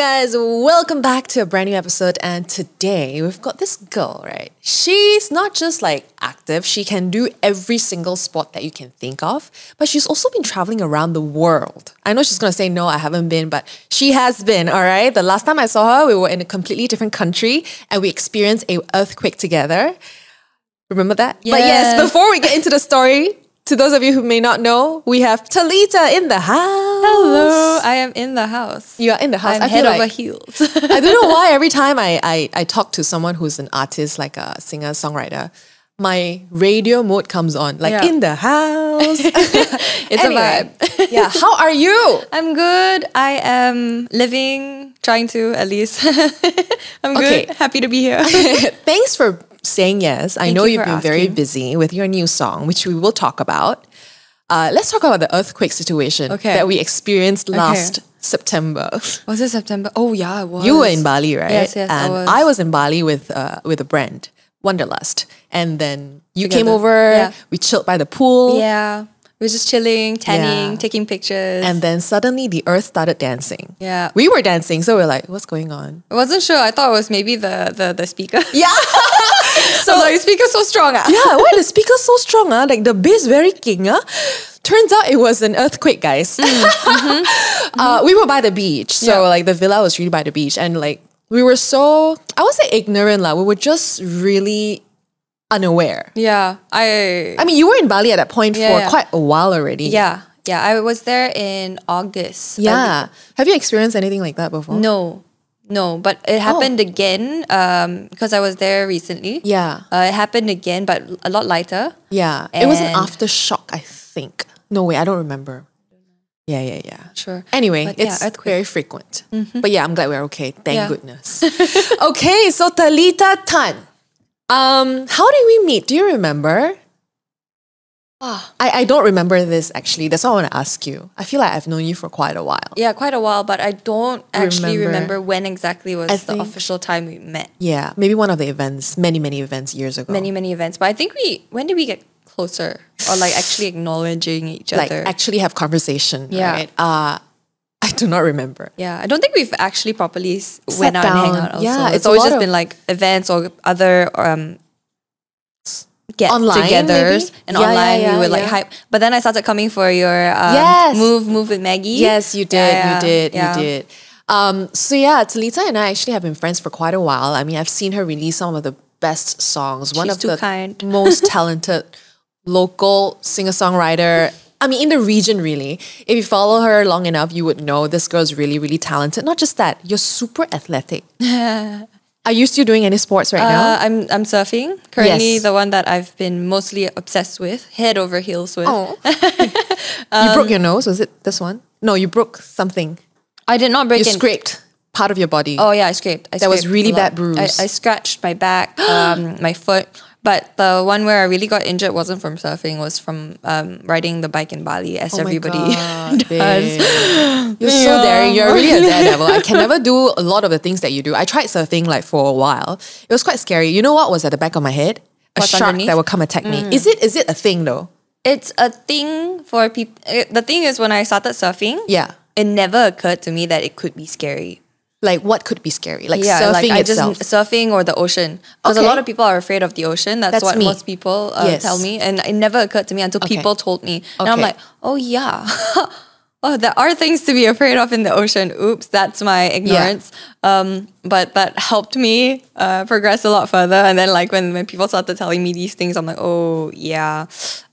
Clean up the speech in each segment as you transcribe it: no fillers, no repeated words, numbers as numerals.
guys, welcome back to a brand new episode, and today we've got this girl, right? She's not just like active, she can do every single sport that you can think of, but she's also been traveling around the world. I know she's gonna say no, I haven't been, but she has been, all right? The last time I saw her, we were in a completely different country and we experienced an earthquake together. Remember that? Yes. But yes, before we get into the story, to those of you who may not know, we have Talitha in the house. Hello, I am in the house. You are in the house. I'm I head feel over like, heels. I don't know why every time I talk to someone who's an artist, like a singer-songwriter, my radio mode comes on, like Yeah. in the house. It's a vibe. Yeah, how are you? I'm good. I am living, trying to at least. I'm Okay. good. Happy to be here. Thanks for saying yes. I Thank know you you've for been very asking. busy with your new song, which we will talk about. Let's talk about the earthquake situation Okay. that we experienced last September. Was it September? Oh yeah, it was. You were in Bali, right? Yes, yes, I and was. I was in Bali with a brand, Wanderlust. And then you came Together. over, Yeah. we chilled by the pool. Yeah. We were just chilling, tanning, Yeah. taking pictures. And then suddenly the earth started dancing. Yeah. We were dancing, so we're like, what's going on? I wasn't sure. I thought it was maybe the speaker. Yeah. So like, speaker's so strong. Yeah, why the speaker so strong? Like the bass very king. Turns out it was an earthquake, guys. We were by the beach. So Yeah. like the villa was really by the beach. And like we were so, I won't say ignorant lah. We were just really unaware. Yeah. I mean, you were in Bali at that point Yeah, for yeah. quite a while already. Yeah. Yeah. I was there in August. Yeah. Have you experienced anything like that before? No, but it happened again because I was there recently. Yeah. It happened again, but a lot lighter. Yeah. It was an And- aftershock, I think. No, wait, I don't remember. Yeah. Sure. Anyway, But yeah, it's earthquake. very frequent. But yeah, I'm glad we're okay. Thank Yeah. goodness. Okay, so Talitha Tan. How did we meet? Do you remember? I don't remember this actually. That's why I want to ask you. I feel like I've known you for quite a while. Yeah, quite a while, but I don't actually Remember. remember when exactly was I the think- official time we met. Yeah, maybe one of the events, many events years ago. Many events. But I think when did we get closer? Or like actually acknowledging each like other? actually have conversation. Yeah. Right? I do not remember. Yeah, I don't think we've actually properly went out and hang down. out also. Yeah, it's it's a always lot just of- been like events or other Online, get-togethers maybe? and Yeah, online yeah, we would like yeah. hype. But then I started coming for your Yes. move with Maggie. Yes, you did. Yeah, You yeah. did. So yeah, Talitha and I actually have been friends for quite a while. I mean, I've seen her release some of the best songs. One She's of too the kind. most talented local singer-songwriter. I mean, in the region, really. If you follow her long enough, you would know this girl is really, really talented. Not just that, you're super athletic. Are you still doing any sports right now? I'm surfing. Currently, Yes. the one that I've been mostly obsessed with, head over heels with. Oh. You broke your nose? Was it this one? No, you broke something. I did not break You in. scraped part of your body. Oh yeah, I scraped. That was scraped really a lot. bad bruise. I scratched my back, my foot. But the one where I really got injured wasn't from surfing, was from riding the bike in Bali, as Oh my everybody God, does. babe. You're so daring. You're really a daredevil. I can never do a lot of the things that you do. I tried surfing like for a while. It was quite scary. You know what was at the back of my head? A What's shark underneath? that would come attack me. Is it a thing though? It's a thing for people. The thing is, when I started surfing, Yeah. it never occurred to me that it could be scary. Like what could be scary? Like Yeah, surfing like I itself. just surfing or the ocean, because Okay. a lot of people are afraid of the ocean. That's That's what me. most people Yes. tell me, and it never occurred to me until Okay. people told me. And I'm Okay. like, oh yeah, oh there are things to be afraid of in the ocean. Oops, that's my ignorance. But that helped me progress a lot further. And then like when people started telling me these things, I'm like, oh yeah.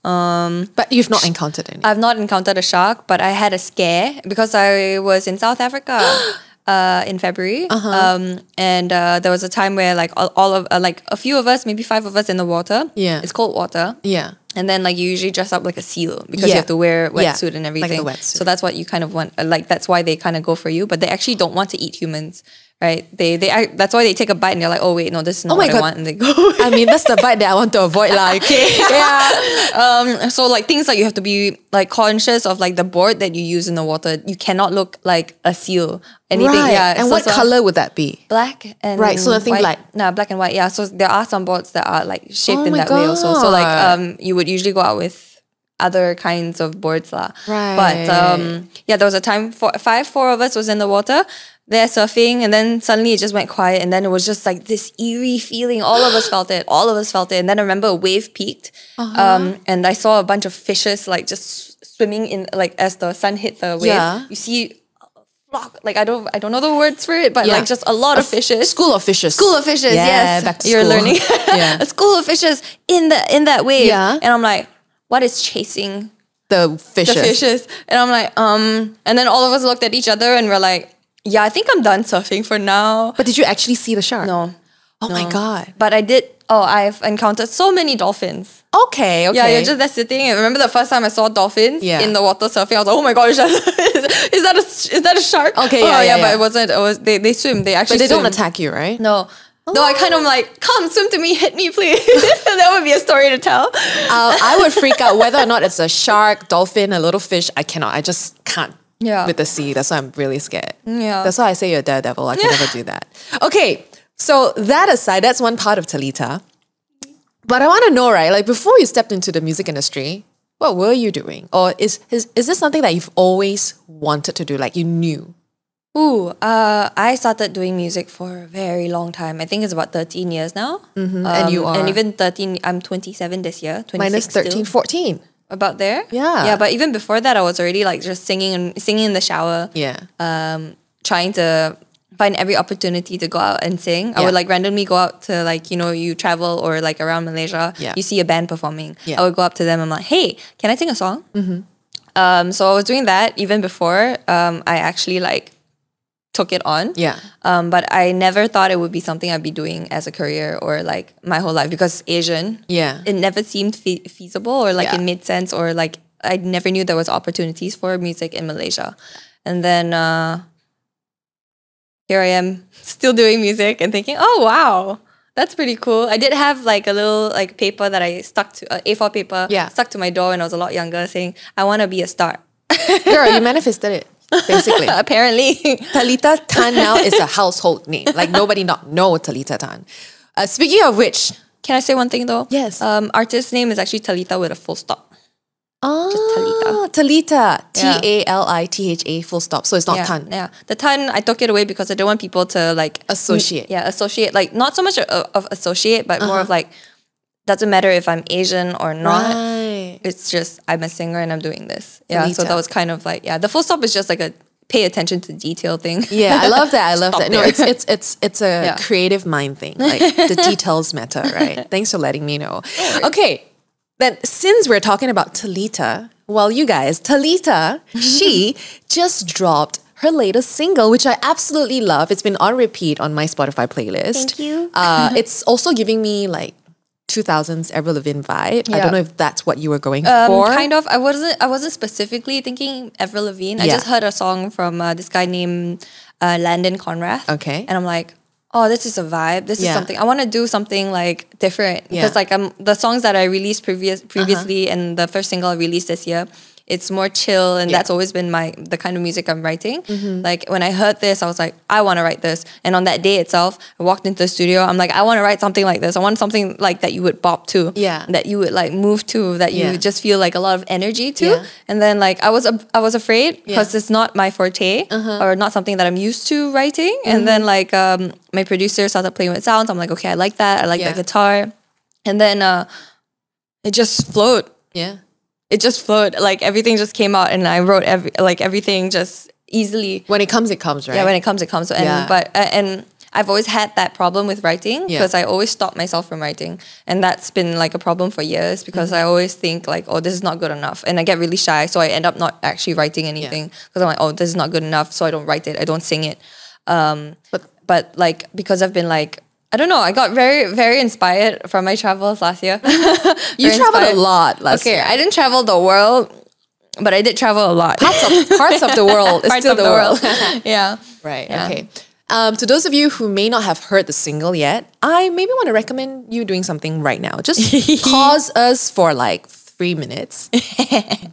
But you've not encountered any. I've not encountered a shark, but I had a scare because I was in South Africa in February. And there was a time where like all of like a few of us, maybe 5 of us in the water. Yeah. It's cold water. Yeah. And then like you usually dress up like a seal because Yeah. you have to wear Yeah. wetsuit and Like the everything. wetsuit. So that's what you kind of want. Like that's why they kind of go for you, but they actually don't want to eat humans, right? That's why they take a bite and they're like, oh wait, no, this is not Oh my what I God. want, and they go. I mean, that's the bite that I want to avoid, like. Okay. Yeah. So like things like you have to be like conscious of like the board that you use in the water. You cannot look like a seal. Anything. Right. Yeah. And so- what so color would that be? Black and Right, so nothing white. black. No, black and white. Yeah. So there are some boards that are like shaped Oh in my that way also. So like God. you would usually go out with other kinds of boards lah. Right. But yeah, there was a time 4 of us was in the water. there surfing, and then suddenly it just went quiet, and then it was just like this eerie feeling. All of us felt it. All of us felt it. And then I remember a wave peaked, and I saw a bunch of fishes like just swimming in, like as the sun hit the wave. Yeah. You see flock, like I don't know the words for it, but like just a lot of fishes. School of fishes. School of fishes, Yeah, yes. back to You're school. learning. Yeah. A school of fishes in that wave. Yeah. And I'm like, what is chasing The fishes. the fishes? And I'm like, and then all of us looked at each other and we're like, yeah, I think I'm done surfing for now. But did you actually see the shark? No. Oh my God. But I've encountered so many dolphins. Okay. Yeah, you're just there sitting. And remember the first time I saw dolphins in the water surfing, I was like, oh my God, is that a shark? Okay, but it wasn't. It was they swim. They actually But they swim. don't attack you, right? No. No, I kind of like, come swim to me, hit me, please. That would be a story to tell. I would freak out whether or not it's a shark, dolphin, a little fish. I cannot. I just can't with the sea. That's why I'm really scared. Yeah. That's why I say you're a daredevil. I can never do that. Okay. So that aside, that's one part of Talitha. But I want to know, right? Like before you stepped into the music industry, what were you doing? Or is this something that you've always wanted to do? Like you knew? I started doing music for a very long time. I think it's about 13 years now. And you are? And even 13, I'm 27 this year. 26 Minus 13, still. 14. About there? Yeah. Yeah, but even before that, I was already like just singing in the shower. Yeah. Trying to find every opportunity to go out and sing. I would like randomly go out to like, you travel or like around Malaysia. Yeah. You see a band performing. Yeah. I would go up to them. I'm like, hey, can I sing a song? So I was doing that even before I actually like took it on. Yeah. But I never thought it would be something I'd be doing as a career or like my whole life because Asian. Yeah. It never seemed feasible or like Yeah. it made sense or like I never knew there was opportunities for music in Malaysia. And then here I am still doing music and thinking, oh wow, that's pretty cool. I did have like a little like paper that I stuck to, A4 paper, stuck to my door when I was a lot younger saying, I want to be a star. Girl, you manifested it. Basically. Apparently. Talitha Tan now is a household name. Like nobody not know Talitha Tan. Speaking of which, Can I say one thing though? Yes. Artist name is actually Talitha with a full stop. Just Talitha. Talitha. Yeah. Talitha full stop. So it's not Yeah, Tan. yeah. The Tan, I took it away because I don't want people to like Associate. associate. Like not so much of associate, but more of like doesn't matter if I'm Asian or not. Right. It's just I'm a singer and I'm doing this. Yeah. So Talitha. that was kind of like the full stop is just like a pay attention to detail thing. Yeah, I love that. I love Stop that. No, there. it's a creative mind thing. Like the details matter, right? Thanks for letting me know. Okay, then since we're talking about Talitha, well, you guys, Talitha, she just dropped her latest single, which I absolutely love. It's been on repeat on my Spotify playlist. Thank you. It's also giving me like 2000s Avril Lavigne vibe. I Yeah. don't know if that's what you were going for. Kind of. I wasn't specifically thinking Avril Lavigne. I Yeah. just heard a song from this guy named Landon Conrath. Okay. And I'm like, oh, this is a vibe. This is Yeah. something I want to do something like different because like the songs that I released previously and the first single I released this year, it's more chill and that's always been the kind of music I'm writing. Like when I heard this, I was like, I want to write this. And on that day itself, I walked into the studio. I'm like, I want to write something like this. I want something like that you would bop to, Yeah. that you would like move to, that you Yeah. just feel like a lot of energy to. Yeah. And then like I was afraid because it's not my forte or not something that I'm used to writing. And then like my producer started playing with sounds. I'm like, okay, I like that. I like that guitar. And then it just flowed. Yeah. It just flowed. Like everything just came out and I wrote everything just easily. When it comes, right? Yeah, when it comes, it comes. And Yeah. and I've always had that problem with writing Yeah. because I always stop myself from writing. And that's been like a problem for years because I always think like, oh, this is not good enough. And I get really shy. So I end up not actually writing anything because I'm like, oh, this is not good enough. So I don't write it. I don't sing it. But like, because I've been like, I don't know, I got very, very inspired from my travels last year. You traveled a lot last year. I didn't travel the world, but I did travel a lot. Parts of the world is Parts still of the world. Yeah. Right, Yeah. okay. To those of you who may not have heard the single yet, I maybe want to recommend you doing something right now. Just pause us for like 3 minutes.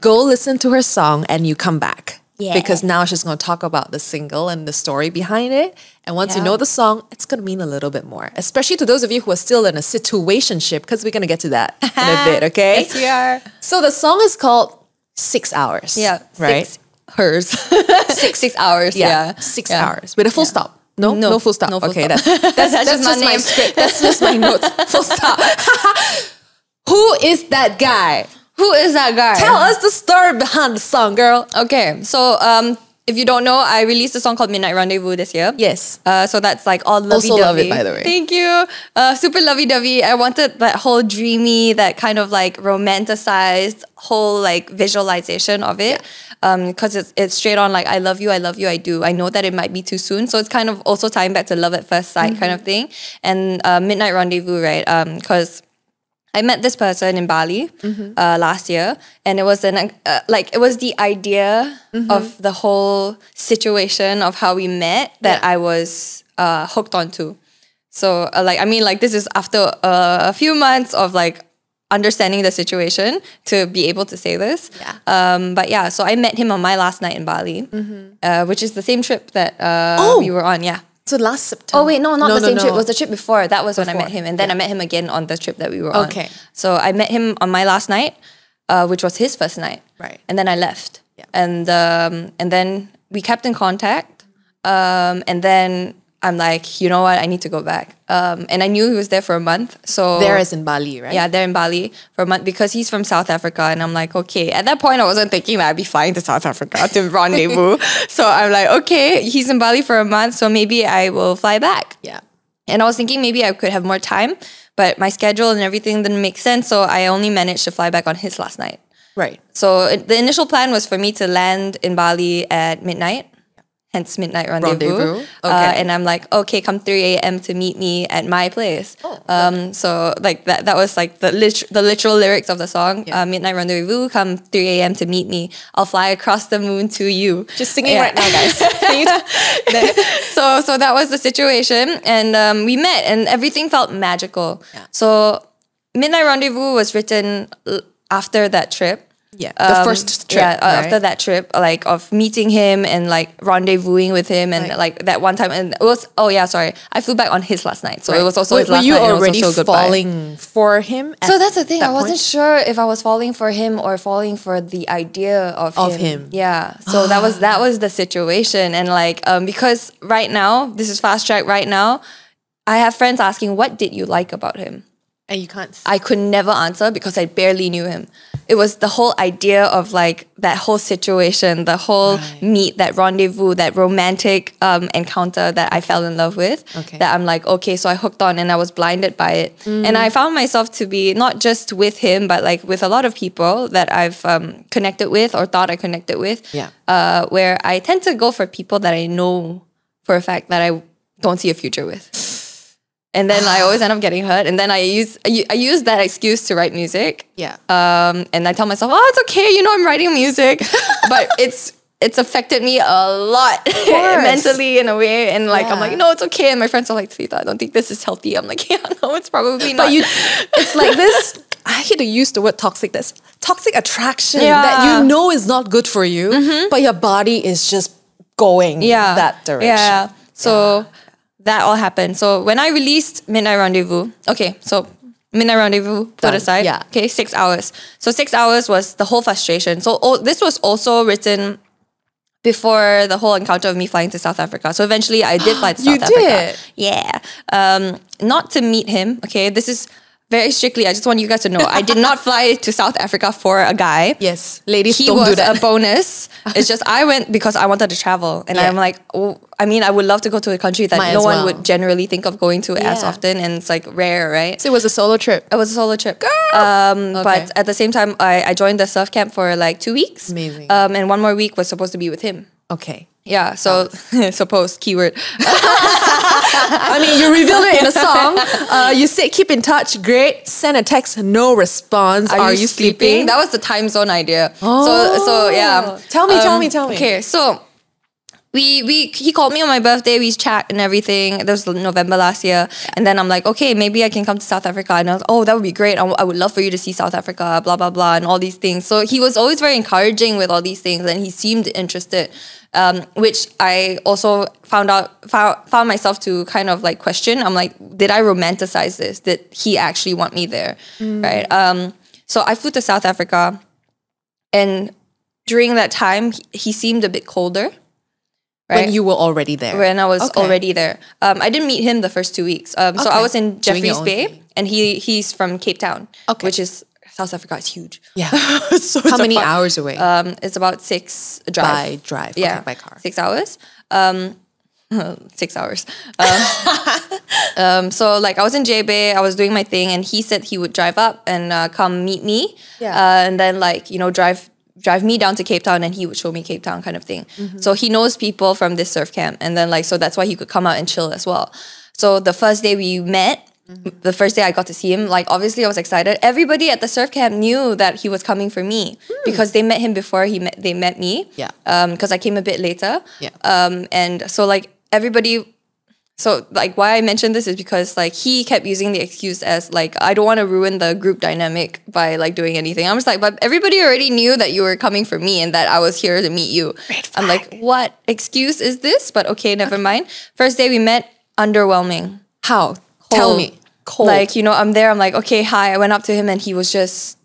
Go listen to her song and you come back. Yeah. Because now she's going to talk about the single and the story behind it. And once you know the song, it's going to mean a little bit more. Especially to those of you who are still in a situationship, because we're going to get to that in a bit, okay? Yes, we are. So the song is called 6 Hours. Yeah. Right? hers. 6 hours. Yeah. 6 hours with a full stop. No full stop. No full okay, stop. that's just my just my name. script. That's just my notes. Full stop. Who is that guy? Who is that guy? Tell us the story behind the song, girl. Okay, so if you don't know, I released a song called Midnight Rendezvous this year. Yes. So that's like all lovey-dovey. Also love it, by the way. Thank you. Super lovey-dovey. I wanted that whole dreamy, that kind of like romanticized whole like visualization of it. Because it's straight on like, I love you, I do. I know that it might be too soon. So it's kind of also tying back to love at first sight kind of thing. And Midnight Rendezvous, right? Because I met this person in Bali last year, and it was it was the idea of the whole situation of how we met that I was hooked onto. So this is after a few months of like understanding the situation to be able to say this. So I met him on my last night in Bali, which is the same trip that we were on. Yeah. So last September. Oh wait, not the same trip. It was the trip before. That was when I met him, and then I met him again on the trip that we were on. Okay. So I met him on my last night, which was his first night. Right. And then I left. Yeah. And then we kept in contact. And then I'm like, you know what? I need to go back. And I knew he was there for a month. So there is in Bali, right? Yeah, there in Bali for a month because he's from South Africa. And I'm like, okay. At that point, I wasn't thinking that I'd be flying to South Africa to rendezvous. So I'm like, okay, he's in Bali for a month. So maybe I will fly back. Yeah. And I was thinking maybe I could have more time, but my schedule and everything didn't make sense. So I only managed to fly back on his last night. Right. So the initial plan was for me to land in Bali at midnight. Hence Midnight Rendezvous. Okay. And I'm like, okay, come 3 a.m. to meet me at my place. So like that was like the literal lyrics of the song. Yeah. Midnight Rendezvous, come 3 a.m. to meet me. I'll fly across the moon to you. Just singing right now, guys. So that was the situation. And we met and everything felt magical. Yeah. So Midnight Rendezvous was written after that trip. Yeah, the first trip. Yeah, right? After that trip, like of meeting him and like rendezvousing with him, and like that one time, and it was I flew back on his last night, so it was also his last night. Were you already falling for him? So that's the thing. I wasn't sure if I was falling for him or falling for the idea of him. Yeah. So that was the situation, and like because right now this is fast track. Right now, I have friends asking, "What did you like about him?" And you can't. I could never answer because I barely knew him. It was the whole idea of like that whole situation, the whole meet, that rendezvous, that romantic encounter that I fell in love with. Okay. That I'm like, okay, so I hooked on and I was blinded by it. And I found myself to be not just with him, but like with a lot of people that I've connected with or thought I connected with. Yeah. Where I tend to go for people that I know for a fact that I don't see a future with. And then I always end up getting hurt. And then I use that excuse to write music. Yeah. And I tell myself, oh, it's okay. You know, I'm writing music. But it's affected me a lot mentally in a way. And like, I'm like, no, it's okay. And my friends are like, Talitha, I don't think this is healthy. I'm like, yeah, no, it's probably not. But it's like this, I hate to use the word toxic, this toxic attraction that you know is not good for you, but your body is just going that direction. Yeah. So that all happened. So when I released Midnight Rendezvous, Midnight Rendezvous put aside. Yeah. Okay, 6 hours. So 6 hours was the whole frustration. So this was also written before the whole encounter of me flying to South Africa. So eventually I did fly to South Africa. You did? Yeah. Not to meet him. Okay, this is very strictly, I just want you guys to know, I did not fly to South Africa for a guy. Yes, ladies, don't do that. He was a bonus. It's just I went because I wanted to travel. And I'm like, I would love to go to a country that no one would generally think of going to as often. And it's like rare, right? So it was a solo trip? It was a solo trip. But at the same time, I joined the surf camp for like 2 weeks. Amazing. And one more week was supposed to be with him. Okay. Yeah, so suppose keyword. I mean, you revealed it in a song. You said keep in touch. Great. Send a text. No response. Are you sleeping? That was the time zone idea. Oh. So yeah. Tell me. Okay, so he called me on my birthday. We chat and everything. That was November last year. And then I'm like, okay, maybe I can come to South Africa. And I was, that would be great. I would love for you to see South Africa. Blah blah blah, and all these things. So he was always very encouraging with all these things, and he seemed interested. Which I also found myself to kind of like question. I'm like, did I romanticize this? Did he actually want me there? Right? So I flew to South Africa, and during that time, he seemed a bit colder. Right? When you were already there. When I was already there. I didn't meet him the first 2 weeks. So I was in Doing your Jeffreys own Bay, thing. and he's from Cape Town, Okay. which is South Africa. It's huge. Yeah. So How it's many about, hours away? It's about 6 drive. By drive. Yeah, Okay, by car. 6 hours. 6 hours. So like I was in J Bay, I was doing my thing, and he said he would drive up and come meet me. Yeah. And then like, you know, drive me down to Cape Town, and he would show me Cape Town kind of thing. So he knows people from this surf camp, and then like, so that's why he could come out and chill as well. So the first day we met, the first day I got to see him, like obviously I was excited. Everybody at the surf camp knew that he was coming for me because they met him before they met me. Yeah. Because I came a bit later. Yeah. And so like everybody. So like why I mentioned this is because like he kept using the excuse as like, I don't want to ruin the group dynamic by like doing anything. I was like, but everybody already knew that you were coming for me and that I was here to meet you. I'm like, what excuse is this? But okay, never mind. First day we met, underwhelming. How? Cold. Tell me. Cold. Like, you know, I'm there, I'm like, okay, hi. I went up to him and he was just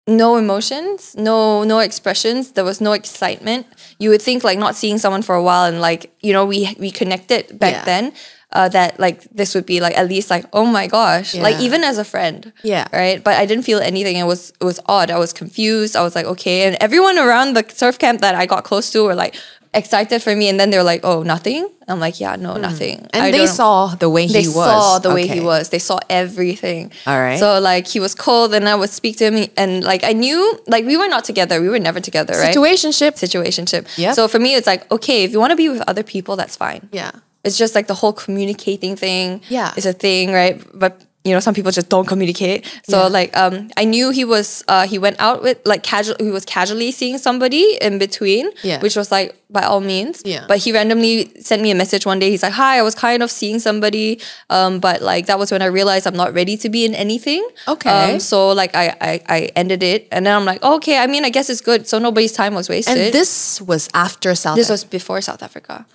no emotions, no expressions. There was no excitement. You would think like not seeing someone for a while and like, you know, we connected back then, that like this would be like at least like, oh my gosh, like even as a friend. Yeah. Right. But I didn't feel anything. It was odd. I was confused. I was like, okay. And everyone around the surf camp that I got close to were like excited for me, and then they were like, oh, nothing. I'm like, yeah, no, nothing. And they saw the way he was. They saw the way he was. They saw everything. All right. So like he was cold, and I would speak to him, and like I knew like we were not together. We were never together, right? Situationship. Yep. So for me, it's like, okay, if you want to be with other people, that's fine. Yeah. It's just like the whole communicating thing. Yeah. Is a thing, right? But you know, some people just don't communicate. So like, I knew he was, he went out with like he was casually seeing somebody in between, which was like, by all means. Yeah. But he randomly sent me a message one day. He's like, hi, I was kind of seeing somebody. But like, that was when I realized I'm not ready to be in anything. Okay. So like, I ended it. And then I'm like, oh, okay, I mean, I guess it's good. So nobody's time was wasted. And this was after South This was before South Africa.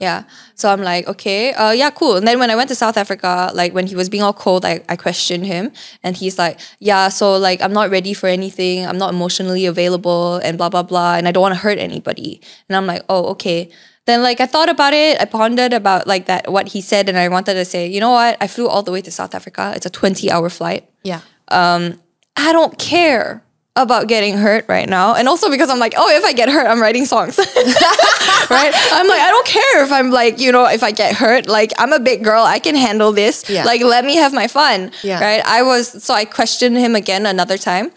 Yeah. So I'm like, okay, yeah, cool. And then when I went to South Africa, like when he was being all cold, I questioned him, and he's like, yeah, so like I'm not ready for anything. I'm not emotionally available and blah, blah, blah. And I don't want to hurt anybody. And I'm like, oh, okay. Then like I thought about it. I pondered about like that, what he said. And I wanted to say, you know what? I flew all the way to South Africa. It's a 20-hour flight. Yeah. I don't care about getting hurt right now. And also because I'm like, oh, if I get hurt, I'm writing songs. Right? I'm like, I don't care if I'm like, you know, if I get hurt, like I'm a big girl, I can handle this. Yeah. Like, let me have my fun. Yeah. Right? So I questioned him again another time.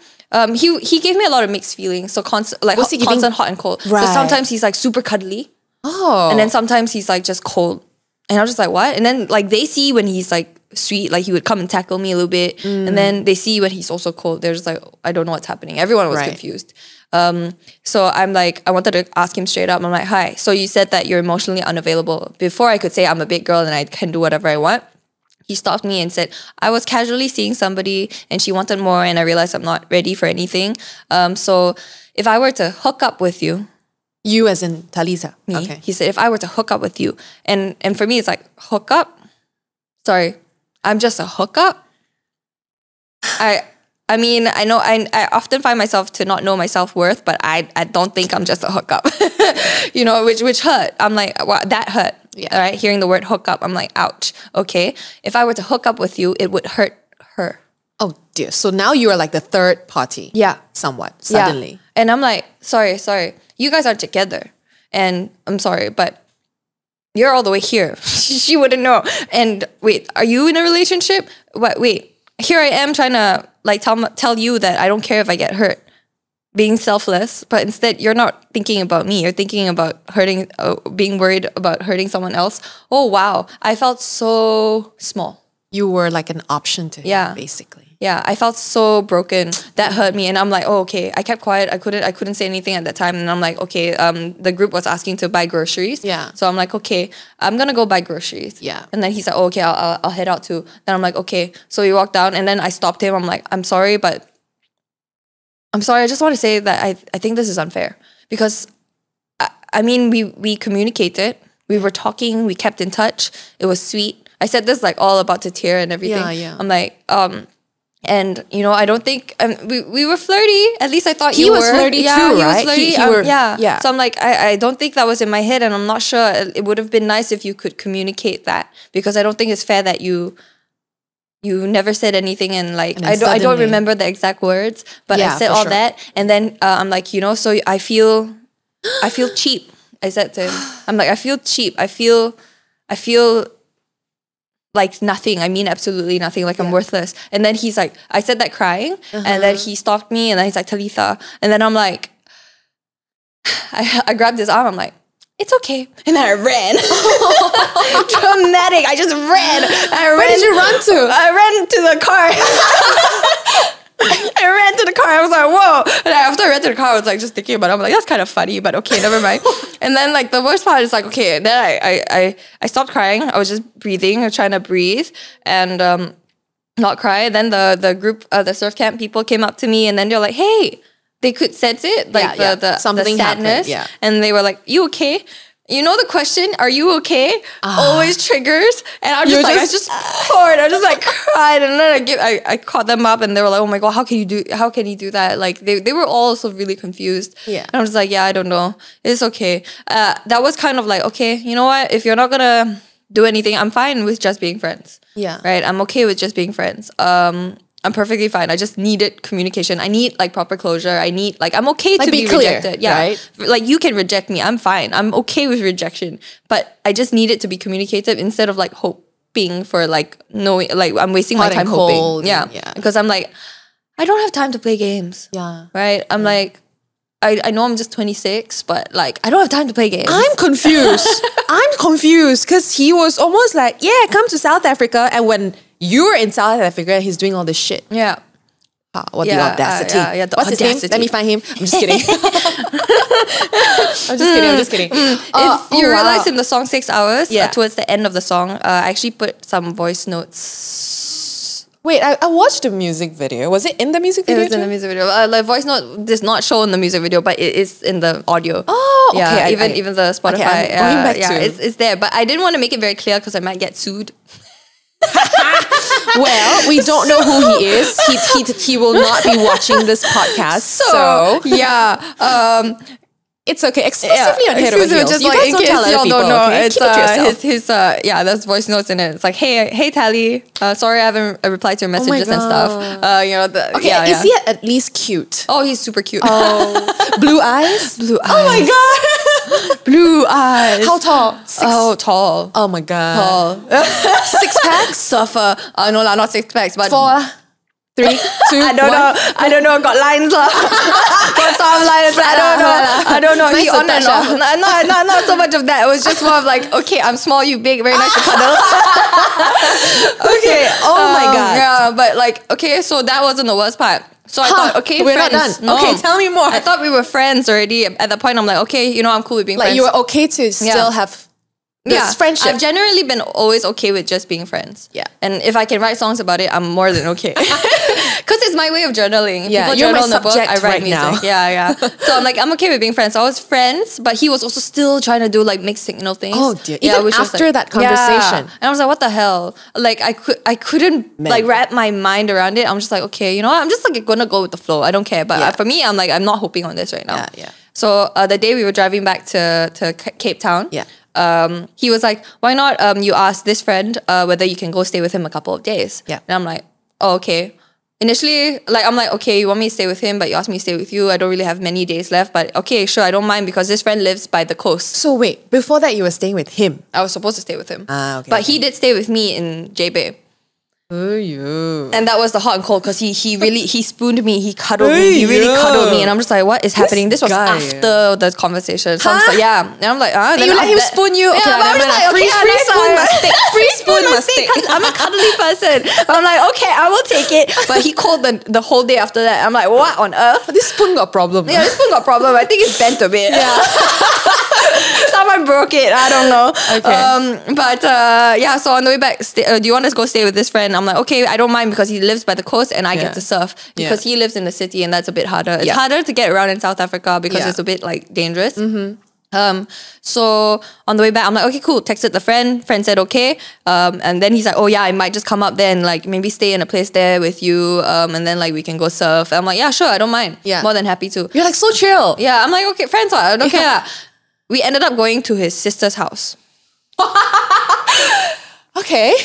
He gave me a lot of mixed feelings. So constant hot and cold. Right. So sometimes he's like super cuddly. Oh. And then sometimes he's like just cold. And I was just like, what? And then like they see when he's like sweet, like he would come and tackle me a little bit. And then they see when he's also cold. They're just like, I don't know what's happening. Everyone was confused. So I'm like, I wanted to ask him straight up. I'm like, hi, so you said that you're emotionally unavailable. Before I could say I'm a big girl and I can do whatever I want, he stopped me and said, I was casually seeing somebody and she wanted more and I realized I'm not ready for anything. So if I were to hook up with you, you as in Talitha. me, Okay. he said, if I were to hook up with you, and for me, it's like, hook up? Sorry, I'm just a hookup? I mean, I know I often find myself to not know my self-worth, but I don't think I'm just a hookup. You know, which hurt. I'm like, wow, that hurt. Yeah. Right? Hearing the word hookup, I'm like, ouch. Okay. If I were to hook up with you, it would hurt her. Oh dear. So now you are like the third party. Yeah. Somewhat. Suddenly. Yeah. And I'm like, sorry. You guys are together. And I'm sorry, but you're all the way here. She wouldn't know. And wait, are you in a relationship? Wait, here I am trying to like tell you that I don't care if I get hurt. Being selfless, but instead you're not thinking about me. You're thinking about being worried about hurting someone else. Oh, wow. I felt so small. You were like an option to him, basically. Yeah, I felt so broken. That hurt me, and I'm like, oh, okay. I kept quiet. I couldn't say anything at that time, and I'm like, okay. The group was asking to buy groceries. Yeah. So I'm like, okay, I'm gonna go buy groceries. Yeah. And then he's like, oh, okay, I'll head out too. Then I'm like, okay. So we walked down, and then I stopped him. I'm like, I'm sorry, but I'm sorry. I just want to say that I think this is unfair because, I mean, we communicated. We were talking. We kept in touch. It was sweet. I said this like all about to tear and everything. Yeah, yeah. I'm like, And I don't think we were flirty. At least I thought He you was were. flirty yeah, too, he right? was flirty. Yeah. So I'm like, I don't think that was in my head, and I'm not sure. It would have been nice if you could communicate that, because I don't think it's fair that you never said anything, and like And I then don't suddenly- remember the exact words, but Yeah, I said for all sure. that, and then I'm like, so I feel cheap. I said to him, I'm like, I feel cheap. I feel like nothing. I mean absolutely nothing. Like I'm worthless. And then he's like, I said that crying, and then he stopped me, and then he's like, Talitha, and then I'm like, I grabbed his arm. I'm like, it's okay. And then I ran. Dramatic. I just ran. Where did you run to? I ran to the car. I ran to the car. I was like, whoa. And after I ran to the car, I was like just thinking about it. I'm like, that's kind of funny, but okay, never mind. And then like the worst part is like, okay, then I stopped crying. I was just breathing, trying to breathe and not cry. Then the group, the surf camp people came up to me, and then they're like, hey, they could sense it, like the Something sadness. happened, And they were like, you okay? The question, are you okay? Always triggers. And I just poured. I just like cried, and then I caught them up, and they were like, oh my God, how can he do that? Like they were all also really confused. Yeah. And I was like, yeah, I don't know. It's okay. That was kind of like, okay, you know what? If you're not gonna do anything, I'm fine with just being friends. Yeah. Right? I'm okay with just being friends. I'm perfectly fine. I just needed communication. I need like proper closure. I need like, I'm okay to be clear, rejected. Yeah. right? Like you can reject me. I'm fine. I'm okay with rejection. But I just need it to be communicative instead of like hoping for like knowing, like I'm wasting my Hot time and cold, hoping. Yeah. yeah. Because I'm like, I don't have time to play games. Yeah. Right? I'm like, I know I'm just 26, but like, I don't have time to play games. I'm confused because he was almost like, yeah, come to South Africa. And when you're in South Africa, he's doing all this shit. Yeah. What the Yeah, audacity. the What's his name? audacity. Let me find him. I'm just kidding. I'm just kidding. If you realize in the song 6 hours, Yeah. towards the end of the song, I actually put some voice notes. Wait, I watched the music video. Was it in the music It video? was in the music video. Like voice note does not show in the music video, but it is in the audio. Oh, okay. Yeah, even the Spotify. Okay, I'm going back yeah, to- it's there. But I didn't want to make it very clear because I might get sued. Well, we don't know who he is. He will not be watching this podcast. So yeah. it's okay. Exclusively on Head Over exclusive, Heels. just You like guys in don't case tell other y'all people, don't know, okay? it's Keep it to yourself. his there's voice notes in it. It's like, hey Tally, sorry I haven't replied to your messages and stuff. Okay, is he at least cute? Oh, he's super cute. Blue eyes? Blue eyes. Oh my god! Blue eyes. How tall? Oh, tall. Oh my god. Tall. Six packs? Suffer. No, not 6 packs, but 4, 3, 2, I don't know. Got lines lah. Got some lines. I don't know. Nice He on and touch, off. Not so much of that. It was just more of like, okay, I'm small, you big, very nice to cuddle. Okay. Oh my god. Yeah, but like, okay, so that wasn't the worst part. So I thought, okay, we're not friends. done. No. Okay, tell me more. I thought we were friends already. At that point, I'm like, okay, I'm cool with being Like friends. you were okay to still have this friendship. I've generally been always okay with just being friends. Yeah. And if I can write songs about it, I'm more than okay. Because it's my way of journaling. Yeah, People you're journal my in the book, I subject write right music. now. Yeah. So I'm like, I'm okay with being friends. So I was friends, but he was also still trying to do like mixed signal things. Oh dear. Even which was after like- that conversation. Yeah. And I was like, what the hell? Like I couldn't like wrap my mind around it. I'm just like, okay, you know what? I'm just like gonna go with the flow. I don't care. But for me, I'm like, I'm not hoping on this right now. Yeah. So the day we were driving back to Cape Town, he was like, why not you ask this friend whether you can go stay with him a couple of days. Yeah. And I'm like, oh, okay. Initially, like I'm like, okay, you want me to stay with him, but you asked me to stay with you. I don't really have many days left, but okay, sure, I don't mind because this friend lives by the coast. So wait, before that you were staying with him. I was supposed to stay with him. Okay. But he did stay with me in J-Bay. Oh, you. And that was the hot and cold because he spooned me, he cuddled me, he really cuddled me, and I'm just like, what is happening? This was guy. after the conversation. So I'm just like, yeah. And I'm like, And you let him spoon you? Yeah, Okay, but I'm never just mind. like, Free okay, spoon must stick. Free spoon must stick. I'm a cuddly person. But I'm like, okay, I will take it. But he called the whole day after that. I'm like, what on earth? This spoon got a problem. Yeah, this spoon got problem. I think it's bent a bit. Yeah. Someone broke it. I don't know. Okay. So on the way back, do you want us to go stay with this friend? I'm like, okay, I don't mind because he lives by the coast and I get to surf because he lives in the city and that's a bit harder. It's harder to get around in South Africa because it's a bit like dangerous. So on the way back, I'm like, okay, cool. Texted the friend. Friend said okay. And then he's like, oh yeah, I might just come up there and like maybe stay in a place there with you. And then like we can go surf. I'm like, yeah, sure, I don't mind. Yeah. More than happy to. You're like so chill. Yeah, I'm like, okay, friends, I don't care. We ended up going to his sister's house. Okay.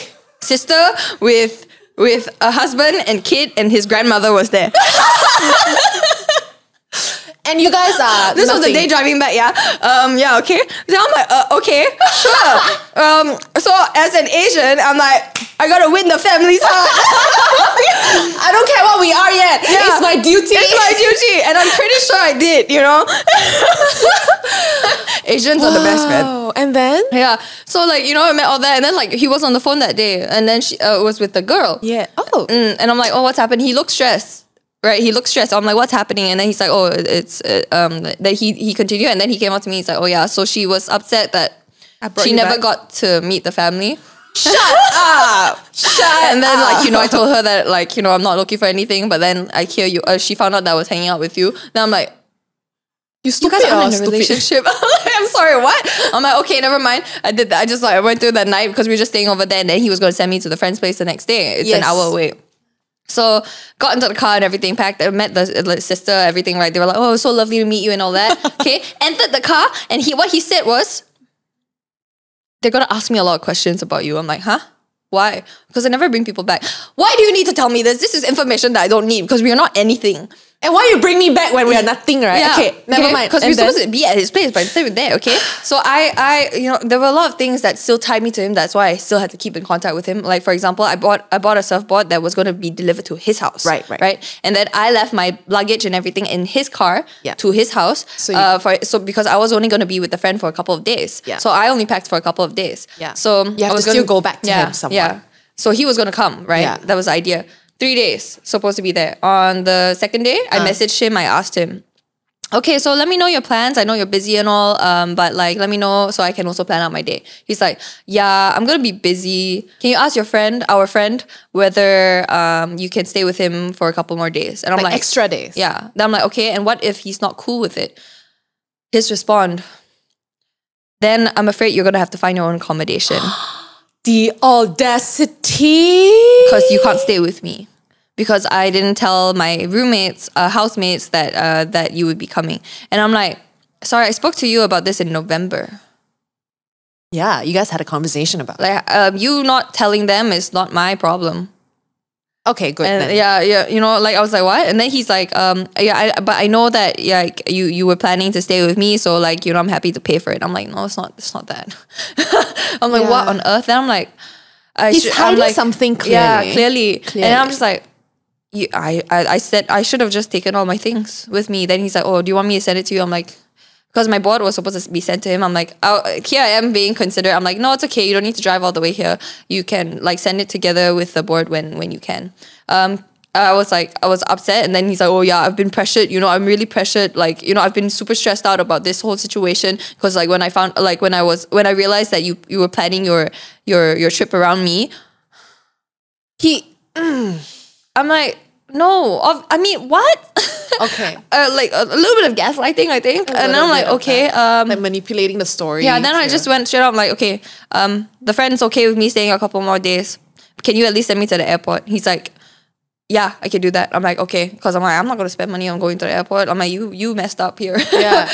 Sister with a husband and kid, and his grandmother was there. And you guys are This was the day driving back, yeah. Yeah, okay. So I'm like, okay, sure. So as an Asian, I'm like, I gotta win the family's heart. I don't care what we are yet. Yeah. It's my duty. It's my duty, and I'm pretty sure I did, you know. Asians are the best, man. Oh, and then? Yeah. So like, you know, I met all that, and then like he was on the phone that day, and then she was with the girl. Yeah. Oh. And I'm like, oh, what's happened? He looks stressed. Right, he looks stressed. I'm like, what's happening? And then he's like, oh, it's that he continued, and then he came up to me. He's like, oh yeah, so she was upset that she never got to meet the family. Shut up! And then like, you know, I told her that like, you know, I'm not looking for anything. But then I hear you. She found out that I was hanging out with you. Then I'm like, you guys are in a relationship. I'm like, I'm sorry, what? I'm like, okay, never mind. I did that. I just like I went through that night because we were just staying over there, and then he was going to send me to the friend's place the next day. It's an hour away. So got into the car and everything, packed. I met the sister, everything, right? They were like, oh, it was so lovely to meet you and all that. Okay, entered the car, and what he said was, they're gonna ask me a lot of questions about you. I'm like, huh? Why? Because I never bring people back. Why do you need to tell me this? This is information that I don't need because we are not anything. And why you bring me back when we are nothing, right? Yeah. Okay, never mind. Because we're supposed to be at his place, but instead we're there, okay? So I, you know, there were a lot of things that still tied me to him. That's why I still had to keep in contact with him. Like, for example, I bought a surfboard that was going to be delivered to his house. Right. And then I left my luggage and everything in his car to his house. So because I was only going to be with the friend for a couple of days. Yeah. So I only packed for a couple of days. Yeah. So you have to still go back to him somewhere. Yeah. So he was going to come, right? Yeah. That was the idea. 3 days supposed to be there. On the second day, I messaged him. I asked him, okay, so let me know your plans. I know you're busy and all, but like, let me know so I can also plan out my day. He's like, yeah, I'm gonna be busy. Can you ask our friend, whether you can stay with him for a couple more days? And I'm like, extra days. Yeah. Then I'm like, okay, and what if he's not cool with it? His respond, then I'm afraid you're gonna have to find your own accommodation. The audacity! Because you can't stay with me. Because I didn't tell my roommates, housemates that you would be coming. And I'm like, sorry, I spoke to you about this in November. Yeah, you guys had a conversation about it. Like, you not telling them is not my problem. Okay, good. And then. yeah, you know, like I was like, what? And then he's like, but I know that like you were planning to stay with me, so like, you know, I'm happy to pay for it. I'm like, no, it's not that. I'm like, what on earth? And I'm like, he's hiding something clearly. Yeah, clearly. And I'm just like, I said I should have just taken all my things with me. Then he's like, oh, do you want me to send it to you? I'm like, because my board was supposed to be sent to him. I'm like, here I am being considerate. I'm like, no, it's okay. You don't need to drive all the way here. You can like send it together with the board when you can. I was upset, and then he's like, oh yeah, I've been pressured. You know, I'm really pressured. Like, you know, I've been super stressed out about this whole situation because like when I realized that you were planning your trip around me. I'm like, no, I mean, what? Okay. Like a little bit of gaslighting, I think. And then I'm like, okay. Like manipulating the story. Yeah, then I just went straight up, I'm like, okay, the friend's okay with me staying a couple more days. Can you at least send me to the airport? He's like, yeah, I can do that. I'm like, okay. Because I'm like, I'm not going to spend money on going to the airport. I'm like, you messed up here. Yeah.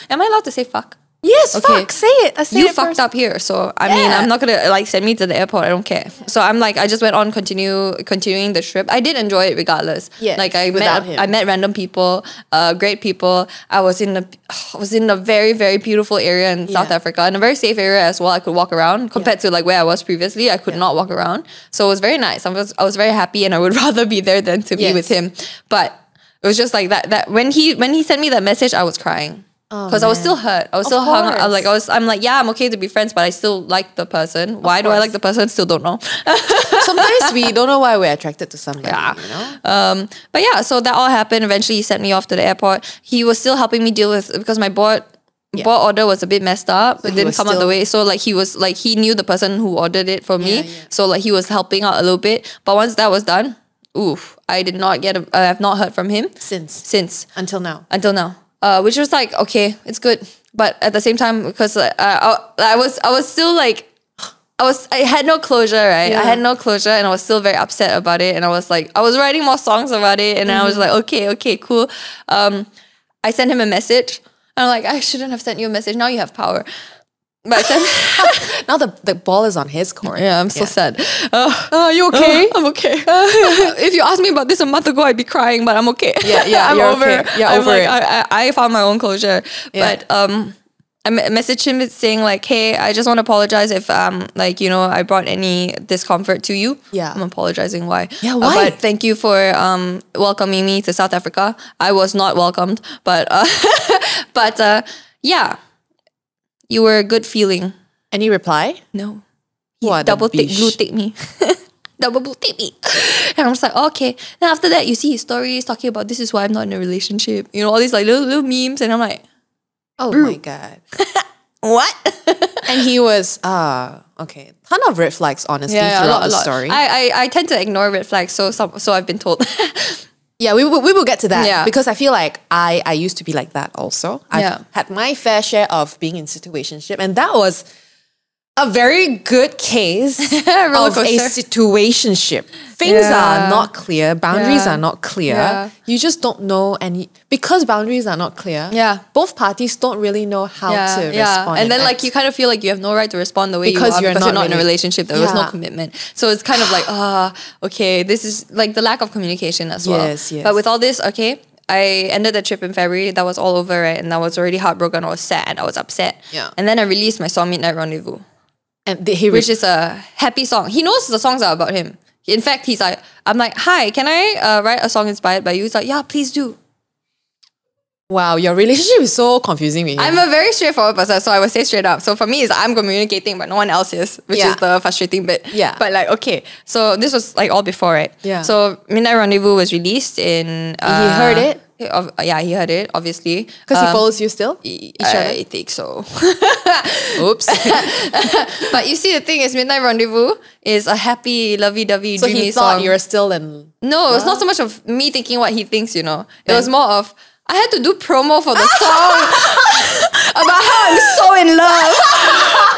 Am I allowed to say fuck? Yes, okay. Fuck, say it. You fucked up here. So, I mean, I'm not going to like send me to the airport. I don't care. So, I'm like, I just went on continuing the trip. I did enjoy it regardless. Yeah, like I met random people, great people. I was in a very, very beautiful area in South Africa, in a very safe area as well. I could walk around compared to like where I was previously. I could not walk around. So, it was very nice. I was very happy, and I would rather be there than to be with him. But it was just like that when he sent me that message, I was crying. Because I was still hurt. I was still hung. I'm like, yeah, I'm okay to be friends, but I still like the person. Why do I like the person? Still don't know. Sometimes we don't know why we're attracted to somebody. Yeah. You know? But yeah, so that all happened. Eventually, he sent me off to the airport. He was still helping me deal with because my board order was a bit messed up. So it didn't come out the way. So like he knew the person who ordered it for me. Yeah. So like he was helping out a little bit. But once that was done, I did not I have not heard from him since until now. Which was like, okay, it's good. but at the same time, because I was still like, I had no closure, right? Yeah. I had no closure, and I was still very upset about it. And I was like, I was writing more songs about it, and I was like, okay, cool. I sent him a message. And I'm like, I shouldn't have sent you a message. Now you have power. But I sent Now the ball is on his court. yeah, I'm so sad. Are you okay? I'm okay. If you asked me about this a month ago, I'd be crying, but I'm okay. Yeah, I'm you're over. okay. You're I'm over like, it. I found my own closure. Yeah. But I messaged him saying like, hey, I just want to apologize if like, you know, I brought any discomfort to you. Yeah. I'm apologizing why. Yeah, why? But thank you for welcoming me to South Africa. I was not welcomed, but yeah, you were a good feeling. Any reply? No. He What a double tick, bish. blue tick me. Double blue tick me. And I'm just like, okay. Then after that, you see his stories talking about this is why I'm not in a relationship. You know, all these like little memes. And I'm like, Oh my God. what? And he was, okay. Ton of red flags, honestly, throughout the story. I tend to ignore red flags, so I've been told. Yeah, we will get to that. Yeah. Because I feel like I used to be like that also. Yeah. I've had my fair share of being in situationship, and that was a very good case Roller of a coaster. situationship. Things Yeah. are not clear, boundaries Yeah. are not clear. Yeah. You just don't know, and because boundaries are not clear, Yeah. both parties don't really know how to respond. And then like you kind of feel like you have no right to respond the way Because you are you're because you're not not in a really- relationship. There was no Yeah. commitment. So it's kind of like, okay, this is like the lack of communication as well. Yes, yes. But with all this, okay, I ended the trip in February. That was all over, right? And I was already heartbroken. I was sad. I was upset. Yeah. And then I released my song Midnight Rendezvous, and he which is a happy song. He knows the songs are about him. In fact, he's like, I'm like, hi, can I write a song inspired by you? He's like, yeah, please do. wow, your relationship is so confusing with him. I'm a very straightforward person, so I will say straight up. So for me, it's I'm communicating, but no one else is, which Yeah. is the frustrating bit. Yeah. But like, okay, so this was like all before, right? Yeah. So Midnight Rendezvous was released in. He heard it? Yeah, he heard it, obviously. Because he follows you still? I think so. Oops. But you see, the thing is, Midnight Rendezvous is a happy, lovey-dovey, So dreamy he thought song. you were still in... No, it's not so much of me thinking what he thinks, you know. It was more of, I had to do promo for the song about how I'm so in love.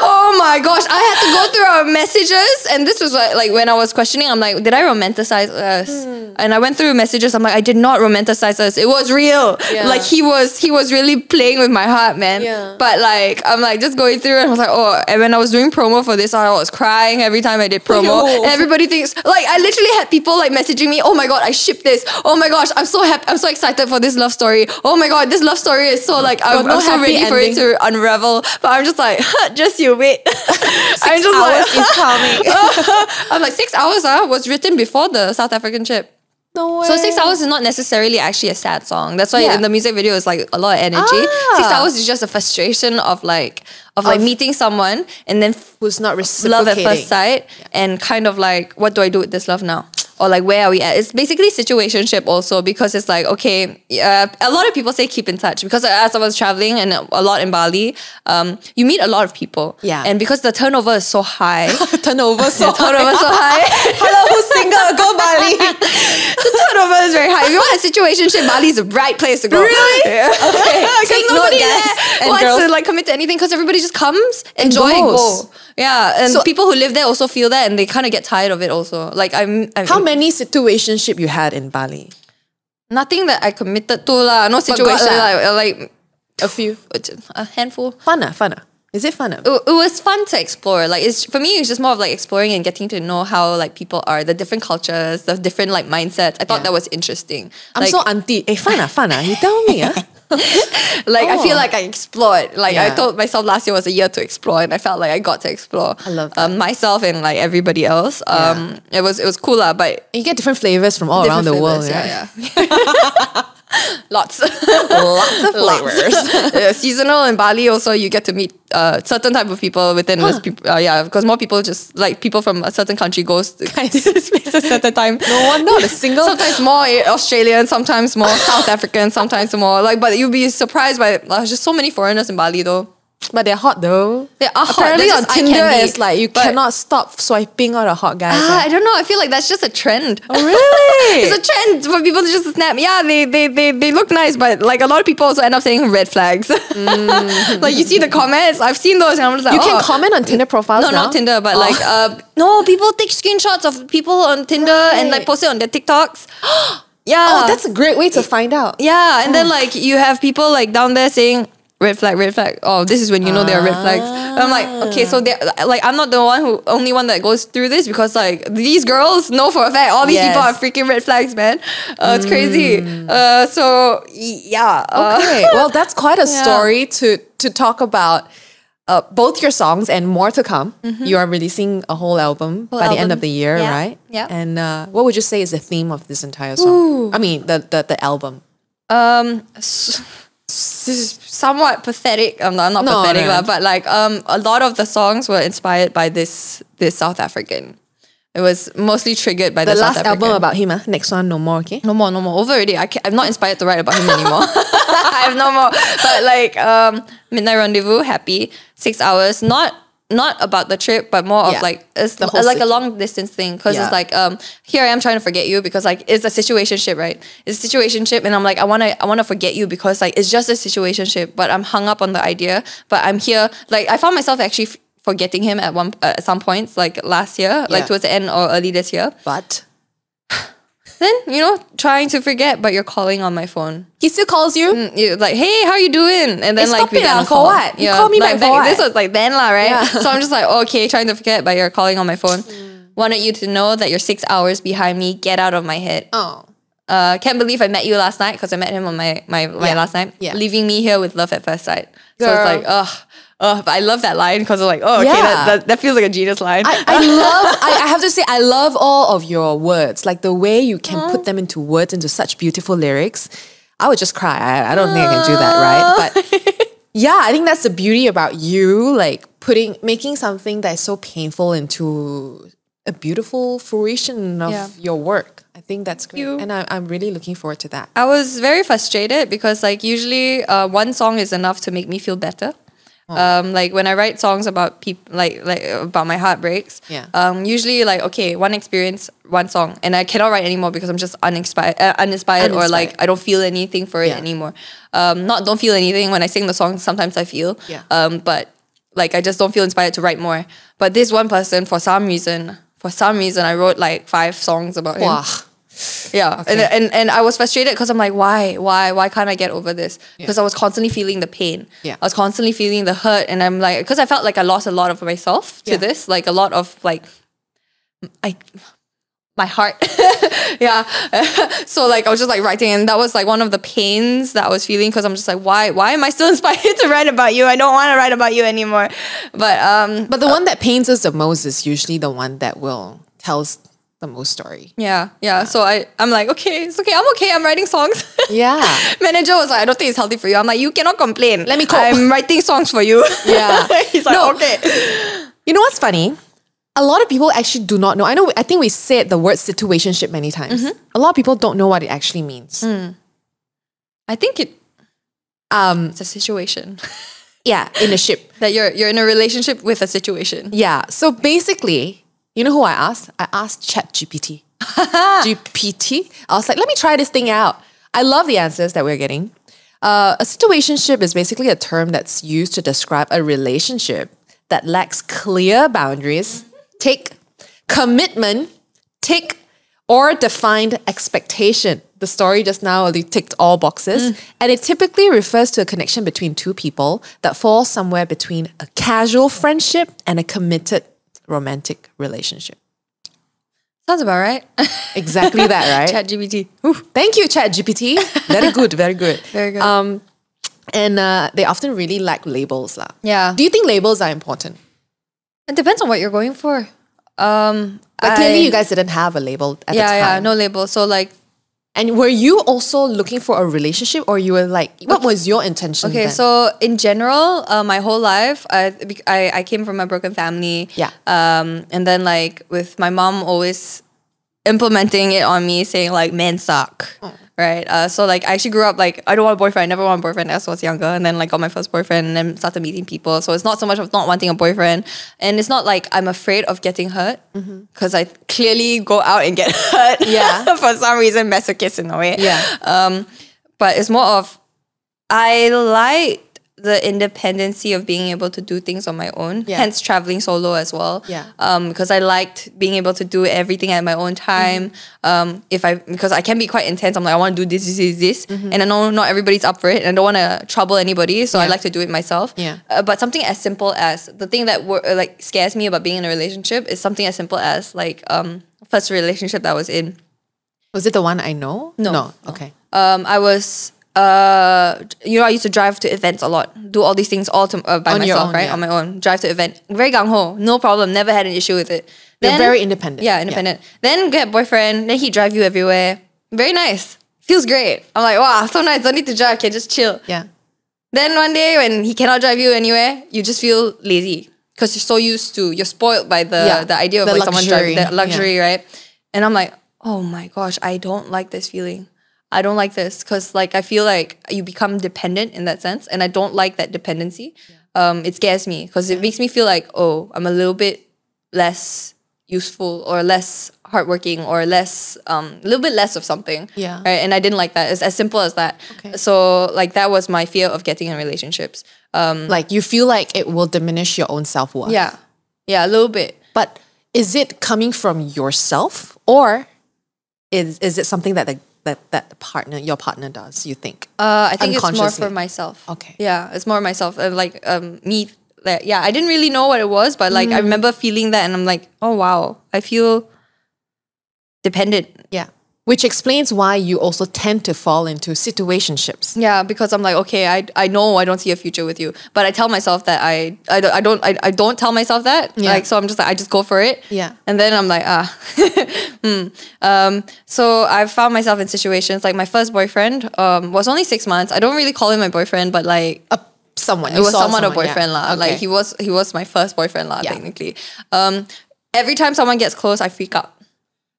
Oh my gosh, I had to go through our messages, and this was like when I was questioning, I'm like, did I romanticize us? And I went through messages, I'm like, I did not romanticize us. It was real. Yeah. Like he was really playing with my heart, man. Yeah. But like, I'm like just going through, and I was like, oh, and when I was doing promo for this, I was crying every time I did promo. Yo. And everybody thinks, like, I literally had people like messaging me, oh my god, I ship this. Oh my gosh, I'm so happy, I'm so excited for this love story. Oh my god, this love story is so like, I'm no so happy ready for it ending. to unravel. But I'm just like, just you wait. I'm just hours is coming. I'm like, 6 hours was written before the South African trip. No way. So 6 hours is not necessarily actually a sad song. That's why Yeah. in the music video it's like a lot of energy. Ah. 6 hours is just a frustration of like meeting someone and then Who's not love reciprocating. at first sight and kind of like, what do I do with this love now? Or like, where are we at? It's basically situationship also, because it's like, okay, a lot of people say keep in touch, because as I was traveling and a lot in Bali, you meet a lot of people. Yeah. And because the turnover is so high, Turnover so turnover is so high. Hello, who's single? Go Bali. The turnover is very high. If you want a situationship, Bali is the right place to go. Really? Yeah. Okay. Because Take nobody note, guys. there And wants girls. to like commit to anything, because everybody just comes, enjoy, and goes. go. Yeah, and So- people who live there also feel that, and they kind of get tired of it also. Like How many situationship you had in Bali? nothing that I committed to lah. No situation got like A few. a handful. Funna. Is it funna? It was fun to explore. Like for me, it's just more of like exploring and getting to know how like people are, the different cultures, the different like mindsets. I thought Yeah. that was interesting. I'm Like, so auntie. Hey, funna. You tell me, like I Oh. feel like I explored. Like I Yeah. told myself last year was a year to explore, and I felt like I got to explore. I love that. Myself and like everybody else. It was cool lah, but You get different flavors from all around the different world, flavors, yeah. yeah. Lots. Lots of flavors. Yeah, seasonal in Bali also, you get to meet certain type of people within this people. Yeah, because more people just like people from a certain country goes to this place at a certain time. No wonder the single. Sometimes more Australian, sometimes more South African, sometimes more like. But you'll be surprised by there's just so many foreigners in Bali though. But they're hot though. They are hot. Apparently They're on just eye Tinder, candy, it's like you but- cannot stop swiping on a hot guy. I don't know. I feel like that's just a trend. Oh, really? It's a trend for people to just snap. Yeah, they look nice, but like a lot of people also end up saying red flags. Like you see the comments. I've seen those, and I'm just like, You can comment on Tinder profiles No, now? not Tinder, but like no, people take screenshots of people on Tinder and like post it on their TikToks. Yeah. Oh, that's a great way to find out. Yeah, and then like you have people like down there saying red flag, red flag. Oh, this is when you know there are red flags. And I'm like, okay, so they like I'm not the only one that goes through this, because like these girls know for a fact all these people are freaking red flags, man. It's crazy. So yeah. Okay, well, that's quite a story to talk about. Both your songs and more to come. You are releasing a whole album by the end of the year, right? Yeah. And what would you say is the theme of this entire song? I mean, the album. This is somewhat pathetic. I'm not pathetic, no. but like a lot of the songs were inspired by this South African. It was mostly trridgered by the South last African. album about him. Next one, no more. Okay. No more. Over already. I'm not inspired to write about him anymore. I have no more. But like Midnight Rendezvous, Happy, 6 hours. Not about the trip, but more of like it's The whole like a long distance thing. Because it's like here I am trying to forget you, because like it's a situationship, right? It's a situationship, and I'm like I wanna forget you because like it's just a situationship, but I'm hung up on the idea. But I'm here. Like I found myself actually forgetting him at some points, like last year, like towards the end or early this year. But then, trying to forget, but you're calling on my phone. he still calls you. You're like, hey, how you doing? And then Hey, like stop we it, get on a for call. what? You call me back for what? This was like then lah, right? Yeah. So I'm just like, okay, trying to forget, but you're calling on my phone. Wanted you to know that you're 6 hours behind me. Get out of my head. Oh. Can't believe I met you last night, because I met him on my last night. Yeah. Leaving me here with love at first sight. So Girl. it's like, but I love that line, because I'm like, oh, okay, Yeah. that feels like a genius line. I have to say, I love all of your words. Like the way you can put them into words, into such beautiful lyrics. I would just cry. I don't think I can do that, right? But yeah, I think that's the beauty about you, like making something that is so painful into a beautiful fruition of your work. I think that's great. And I'm really looking forward to that. I was very frustrated because like usually one song is enough to make me feel better. Like when I write songs about people, like about my heartbreaks. Usually like okay, one experience, one song, and I cannot write anymore because I'm just uninspired, or like I don't feel anything for it anymore. Not don't feel anything when I sing the song. Sometimes I feel. But like I just don't feel inspired to write more. But this one person, for some reason, I wrote like 5 songs about him. Wow. Yeah, Okay. and I was frustrated because I'm like, why can't I get over this? Because I was constantly feeling the pain. I was constantly feeling the hurt, and I'm like, because I felt like I lost a lot of myself to this, like a lot of like, my heart. So like I was just like writing, and that was like one of the pains that I was feeling, because I'm just like, why am I still inspired to write about you? I don't want to write about you anymore. But the one that pains us the most is usually the one that will tells the most story. So I'm like, okay, it's okay. I'm writing songs. Yeah. Manager was like, I don't think it's healthy for you. I'm like, you cannot complain. Let me cope. I'm writing songs for you. Yeah. He's like, okay. You know what's funny? A lot of people actually do not know. I think we said the word situationship many times. A lot of people don't know what it actually means. I think it's a situation. Yeah, in a ship. That you're in a relationship with a situation. Yeah. So basically, you know who I asked? I asked ChatGPT. GPT. I was like, let me try this thing out. I love the answers that we're getting. A situationship is basically a term that's used to describe a relationship that lacks clear boundaries, tick, commitment, tick, or defined expectation. The story just now only ticked all boxes. And it typically refers to a connection between two people that falls somewhere between a casual friendship and a committed romantic relationship. Sounds about right. Exactly that, right? ChatGPT. Thank you, ChatGPT. Very good, very good. Very good. And they often really lack labels. Yeah. Do you think labels are important? It depends on what you're going for. But clearly you guys didn't have a label at the time. Yeah, no label. So like, and were you also looking for a relationship, or you were like, what was your intention then? so in general, my whole life, I came from a broken family. Yeah. And then like with my mom always implementing it on me, saying like men suck. right? So like I actually grew up like I don't want a boyfriend, I never want a boyfriend as I was younger, and then like got my first boyfriend and then started meeting people. So it's not so much of not wanting a boyfriend, and it's not like I'm afraid of getting hurt because I clearly go out and get hurt. For some reason, masochist in a way. But it's more of I like the independency of being able to do things on my own, hence traveling solo as well. Because I liked being able to do everything at my own time. Because I can be quite intense. I'm like, I want to do this, and I know not everybody's up for it, and I don't want to trouble anybody, so I like to do it myself. But something as simple as the thing that like scares me about being in a relationship is something as simple as like first relationship that I was in. Was it the one I know? No. Okay. I was. I used to drive to events a lot, do all these things all by myself, right? On my own, drive to event, very gung ho, no problem, never had an issue with it. Then, you're very independent. Yeah, independent. Then get a boyfriend, then he drive you everywhere. Very nice, feels great. I'm like, wow, so nice. Don't need to drive, can just chill. Then one day when he cannot drive you anywhere, you just feel lazy because you're spoiled by the idea of like someone driving, the luxury, right? And I'm like, oh my gosh, I don't like this feeling. I don't like this because like I feel like you become dependent in that sense, and I don't like that dependency. It scares me because it makes me feel like, oh, I'm a little bit less useful or less hardworking or less a little bit less of something. Right? And I didn't like that. It's as simple as that. So like that was my fear of getting in relationships. Like you feel like it will diminish your own self-worth. Yeah, a little bit. But is it coming from yourself, or is it something that your partner does, you think? I think it's more for myself. Okay. Yeah, it's more myself. Me. I didn't really know what it was, but like I remember feeling that, and I'm like, oh wow, I feel dependent. Yeah. Which explains why you also tend to fall into situationships. Yeah, because I'm like, okay, I know I don't see a future with you, but I tell myself that I don't tell myself that. Like, so I'm just like, I just go for it. And then I'm like, so I've found myself in situations like my first boyfriend was only 6 months. I don't really call him my boyfriend, but like someone. It was somewhat a boyfriend lah. Okay. Like he was my first boyfriend lah, technically. Every time someone gets close, I freak out.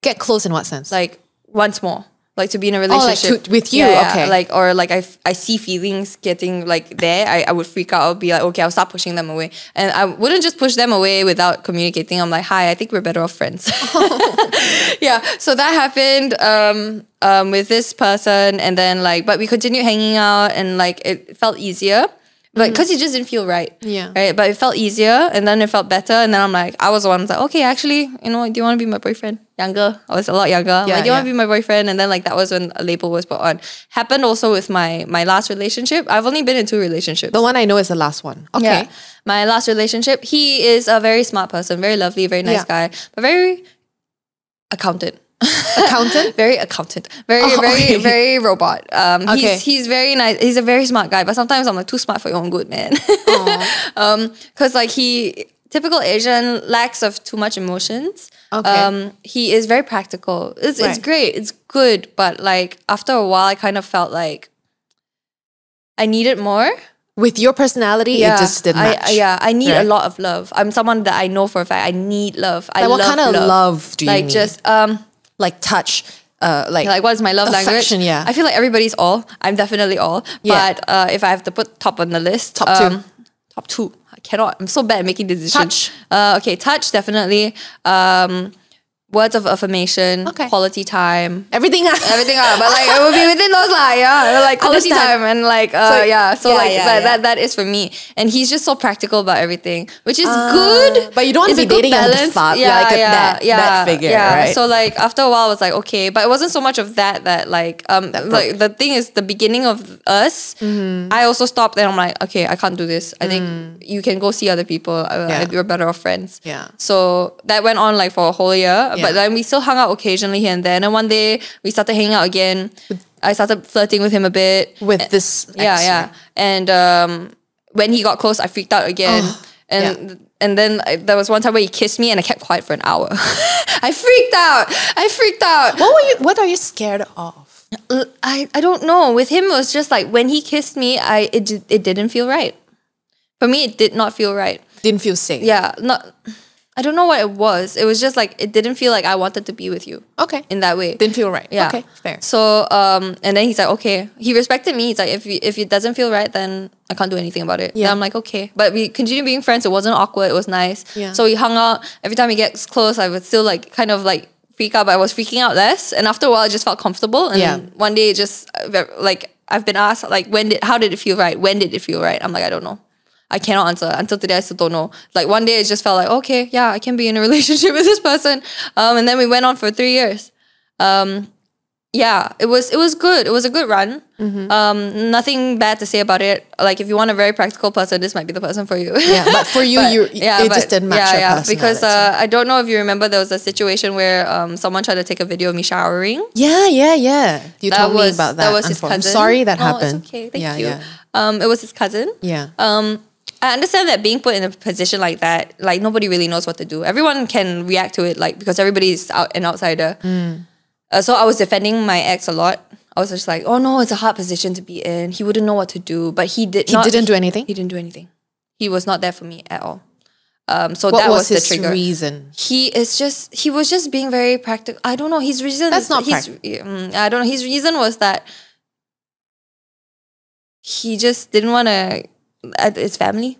Get close in what sense? Like once more, like to be in a relationship with you, okay. Like, or like I see feelings getting like there, I would freak out. I'll be like, okay, I'll start pushing them away, and I wouldn't just push them away without communicating. I'm like, hi, I think we're better off friends. So that happened with this person, and then like, but we continued hanging out, and like it felt easier. But because it just didn't feel right. Right. But it felt easier, and then it felt better. And then I was the one who's like, okay, actually, do you want to be my boyfriend? Younger. I was a lot younger. Do you want to be my boyfriend? And then like that was when a label was put on. Happened also with my last relationship. I've only been in 2 relationships. The one I know is the last one. Okay. Yeah. My last relationship, he is a very smart person, very lovely, very nice guy, but very accountant. Very accountant. Very robot. He's very nice. He's a very smart guy, but sometimes I'm like, too smart for your own good, man. Because like typical Asian, lacks of too much emotions. He is very practical. It's great. It's good, but like after a while, I kind of felt like I needed more. With your personality, it just didn't match. I need a lot of love. I'm someone that I know for a fact I need love. What kind of love do you need? Like just like touch, like what is my love affection, language? I feel like everybody's all. I'm definitely all. But if I have to put top on the list, top two. I cannot. I'm so bad at making decisions. Touch. Touch definitely. Words of affirmation, quality time, everything. But like it will be within those like quality time and like that is for me. And he's just so practical about everything, which is good. But you don't want to be dating on the spot, that figure, right? So like after a while, I was like, okay, but it wasn't so much of that like like the thing is the beginning of us. I also stopped and I'm like, okay, I can't do this. I think you can go see other people. We're better off friends. So that went on like for a whole year. But then we still hung out occasionally here and there. And then one day we started hanging out again. I started flirting with him a bit. With this ex, And when he got close, I freaked out again. And then there was one time where he kissed me and I kept quiet for an hour. I freaked out. What are you scared of? I don't know. With him, it was just like when he kissed me, it didn't feel right. For me, it did not feel right. Didn't feel safe. Yeah, I don't know what it was. It was just like, it didn't feel like I wanted to be with you. Okay. In that way. Didn't feel right. Yeah. Okay, fair. So, and then he's like, okay. He respected me. He's like, if it doesn't feel right, then I can't do anything about it. Yeah. And I'm like, okay. But we continued being friends. It wasn't awkward. It was nice. Yeah. So we hung out. Every time we get close, I would still like kind of like freak out, but I was freaking out less. And after a while, I just felt comfortable. And one day, it just like, I've been asked, like, how did it feel right? When did it feel right? I'm like, I don't know. I cannot answer. Until today, I still don't know. Like, one day, it just felt like, okay, yeah, I can be in a relationship with this person. And then we went on for 3 years. Yeah, it was good. It was a good run. Nothing bad to say about it. Like, if you want a very practical person, this might be the person for you. Yeah, but for you, it just didn't match your personality. Because I don't know if you remember, there was a situation where someone tried to take a video of me showering. Yeah. You told me about that. That was his cousin. I'm sorry that happened. It's okay. Thank you. Yeah. It was his cousin. Yeah. I understand that being put in a position like that, like nobody really knows what to do. Everyone can react to it, like because everybody is an outsider. So I was defending my ex a lot. I was just like, oh no, it's a hard position to be in. He wouldn't know what to do, but he didn't do anything. He didn't do anything. He was not there for me at all. So what that was the his trigger. Reason? He was just being very practical. I don't know. His reason. That's not practical. I don't know. His reason was that he just didn't want to his family.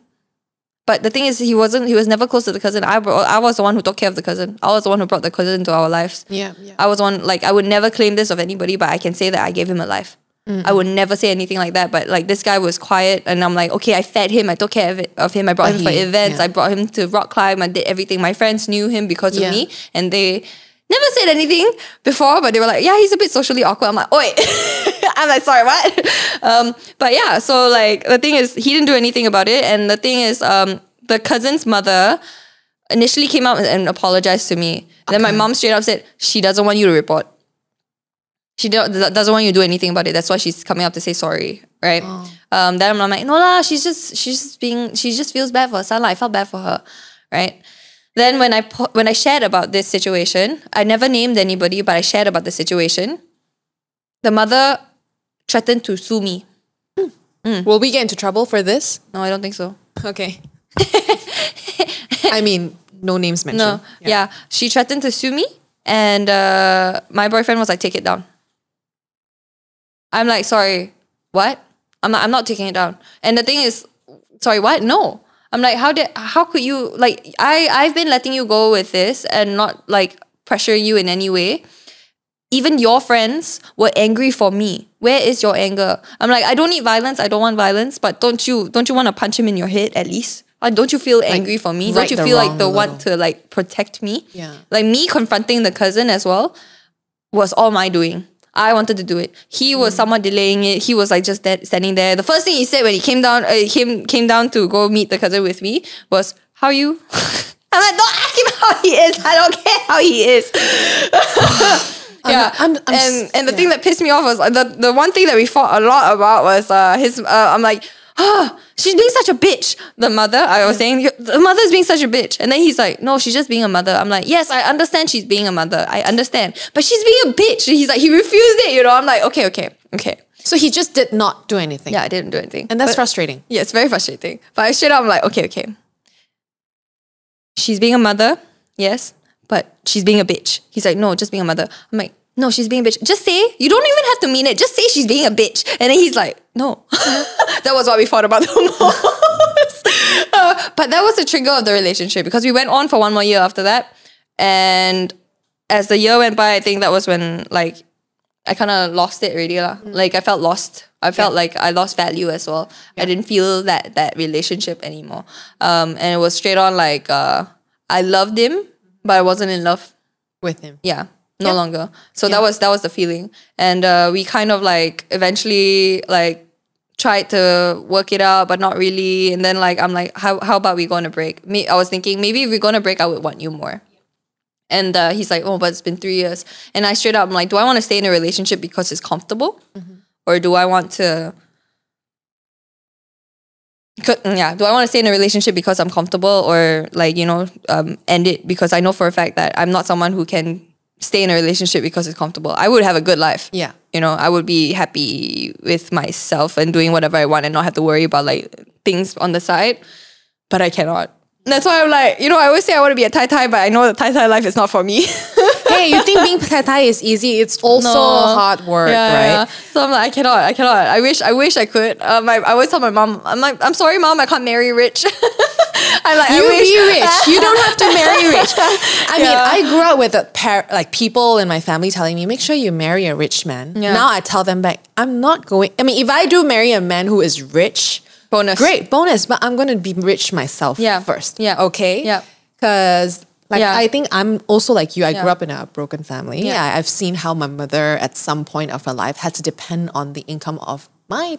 But the thing is, he was never close to the cousin. I was the one who took care of the cousin. I was the one who brought the cousin into our lives. Yeah. I was one, like, I would never claim this of anybody, but I can say that I gave him a life. I would never say anything like that. But like, this guy was quiet, and I'm like, okay, I fed him, I took care of him, I brought him for events, I brought him to rock climb, I did everything. My friends knew him because of me, and they never said anything before, but they were like, yeah, he's a bit socially awkward. I'm like, oi. I'm like, sorry, what? But yeah, so like, the thing is, he didn't do anything about it. And the thing is, the cousin's mother initially came out and apologized to me. Then my mom straight up said, she doesn't want you to report. She doesn't want you to do anything about it. That's why she's coming up to say sorry, right? Then I'm like, no lah, she just feels bad for her son. I felt bad for her, right? Then when I shared about this situation, I never named anybody, but I shared about the situation. The mother threatened to sue me. Will we get into trouble for this? No, I don't think so. Okay. I mean, no names mentioned. No, yeah. She threatened to sue me, and my boyfriend was like, take it down. I'm like, sorry, what? I'm not taking it down. And the thing is, sorry, what? No. I'm like, how could you, like, I've been letting you go with this and not like pressure you in any way. Even your friends were angry for me. Where is your anger? I'm like, I don't need violence. I don't want violence. But don't you want to punch him in your head at least? Don't you feel angry for me? Don't you feel like the one to like protect me? Yeah. Like me confronting the cousin as well was all my doing. I wanted to do it. He was somewhat delaying it. He was like just standing there. The first thing he said when he came down, came down to go meet the cousin with me was, "How are you?" I'm like, don't ask him how he is. I don't care how he is. And the thing that pissed me off was the one thing that we fought a lot about was I'm like, she's being such a bitch. The mother, I was saying, the mother's being such a bitch. And then he's like, no, she's just being a mother. I'm like, yes, I understand she's being a mother. I understand. But she's being a bitch. And he's like, he refused it, I'm like, okay. So he just did not do anything. Yeah, I didn't do anything. And that's frustrating. Yeah, it's very frustrating. But I straight up, I'm like, okay. She's being a mother, yes, but she's being a bitch. He's like, no, just being a mother. I'm like, no, she's being a bitch. Just say, you don't even have to mean it. Just say she's being a bitch. And then he's like, no. That was what we fought about the most. But that was the trigger of the relationship because we went on for 1 more year after that. And as the year went by, I think that was when like I kind of lost it already. Like I felt lost. I felt like I lost value as well. I didn't feel that relationship anymore. And it was straight on like I loved him, but I wasn't in love with him. Yeah. No longer. So that was the feeling. And we kind of like eventually like tried to work it out, but not really. And then like I'm like, how about we go on a break? I was thinking maybe if we're gonna break, I would want you more. And he's like, oh, but it's been 3 years. And I straight up, I'm like, do I want to stay in a relationship because it's comfortable? Or do I want to do I want to stay in a relationship because I'm comfortable or like, end it because I know for a fact that I'm not someone who can stay in a relationship because it's comfortable. I would have a good life. Yeah. I would be happy with myself and doing whatever I want and not have to worry about like things on the side. But I cannot. That's why I'm like, I always say I want to be a Thai, but I know the Thai life is not for me. Hey, you think being Thai is easy? It's also hard work, right? Yeah. So I'm like, I cannot. I wish I could. I always tell my mom, I'm like, I'm sorry, mom, I can't marry rich. I'm like, You be rich. You don't have to marry rich. I mean, I grew up with people in my family telling me, make sure you marry a rich man. Yeah. Now I tell them back, I'm not going. I mean, if I do marry a man who is rich, bonus. Great, bonus. But I'm going to be rich myself first. Yeah. Okay? Yeah. Because I think I'm also like you. I grew up in a broken family. Yeah. I've seen how my mother at some point of her life had to depend on the income of my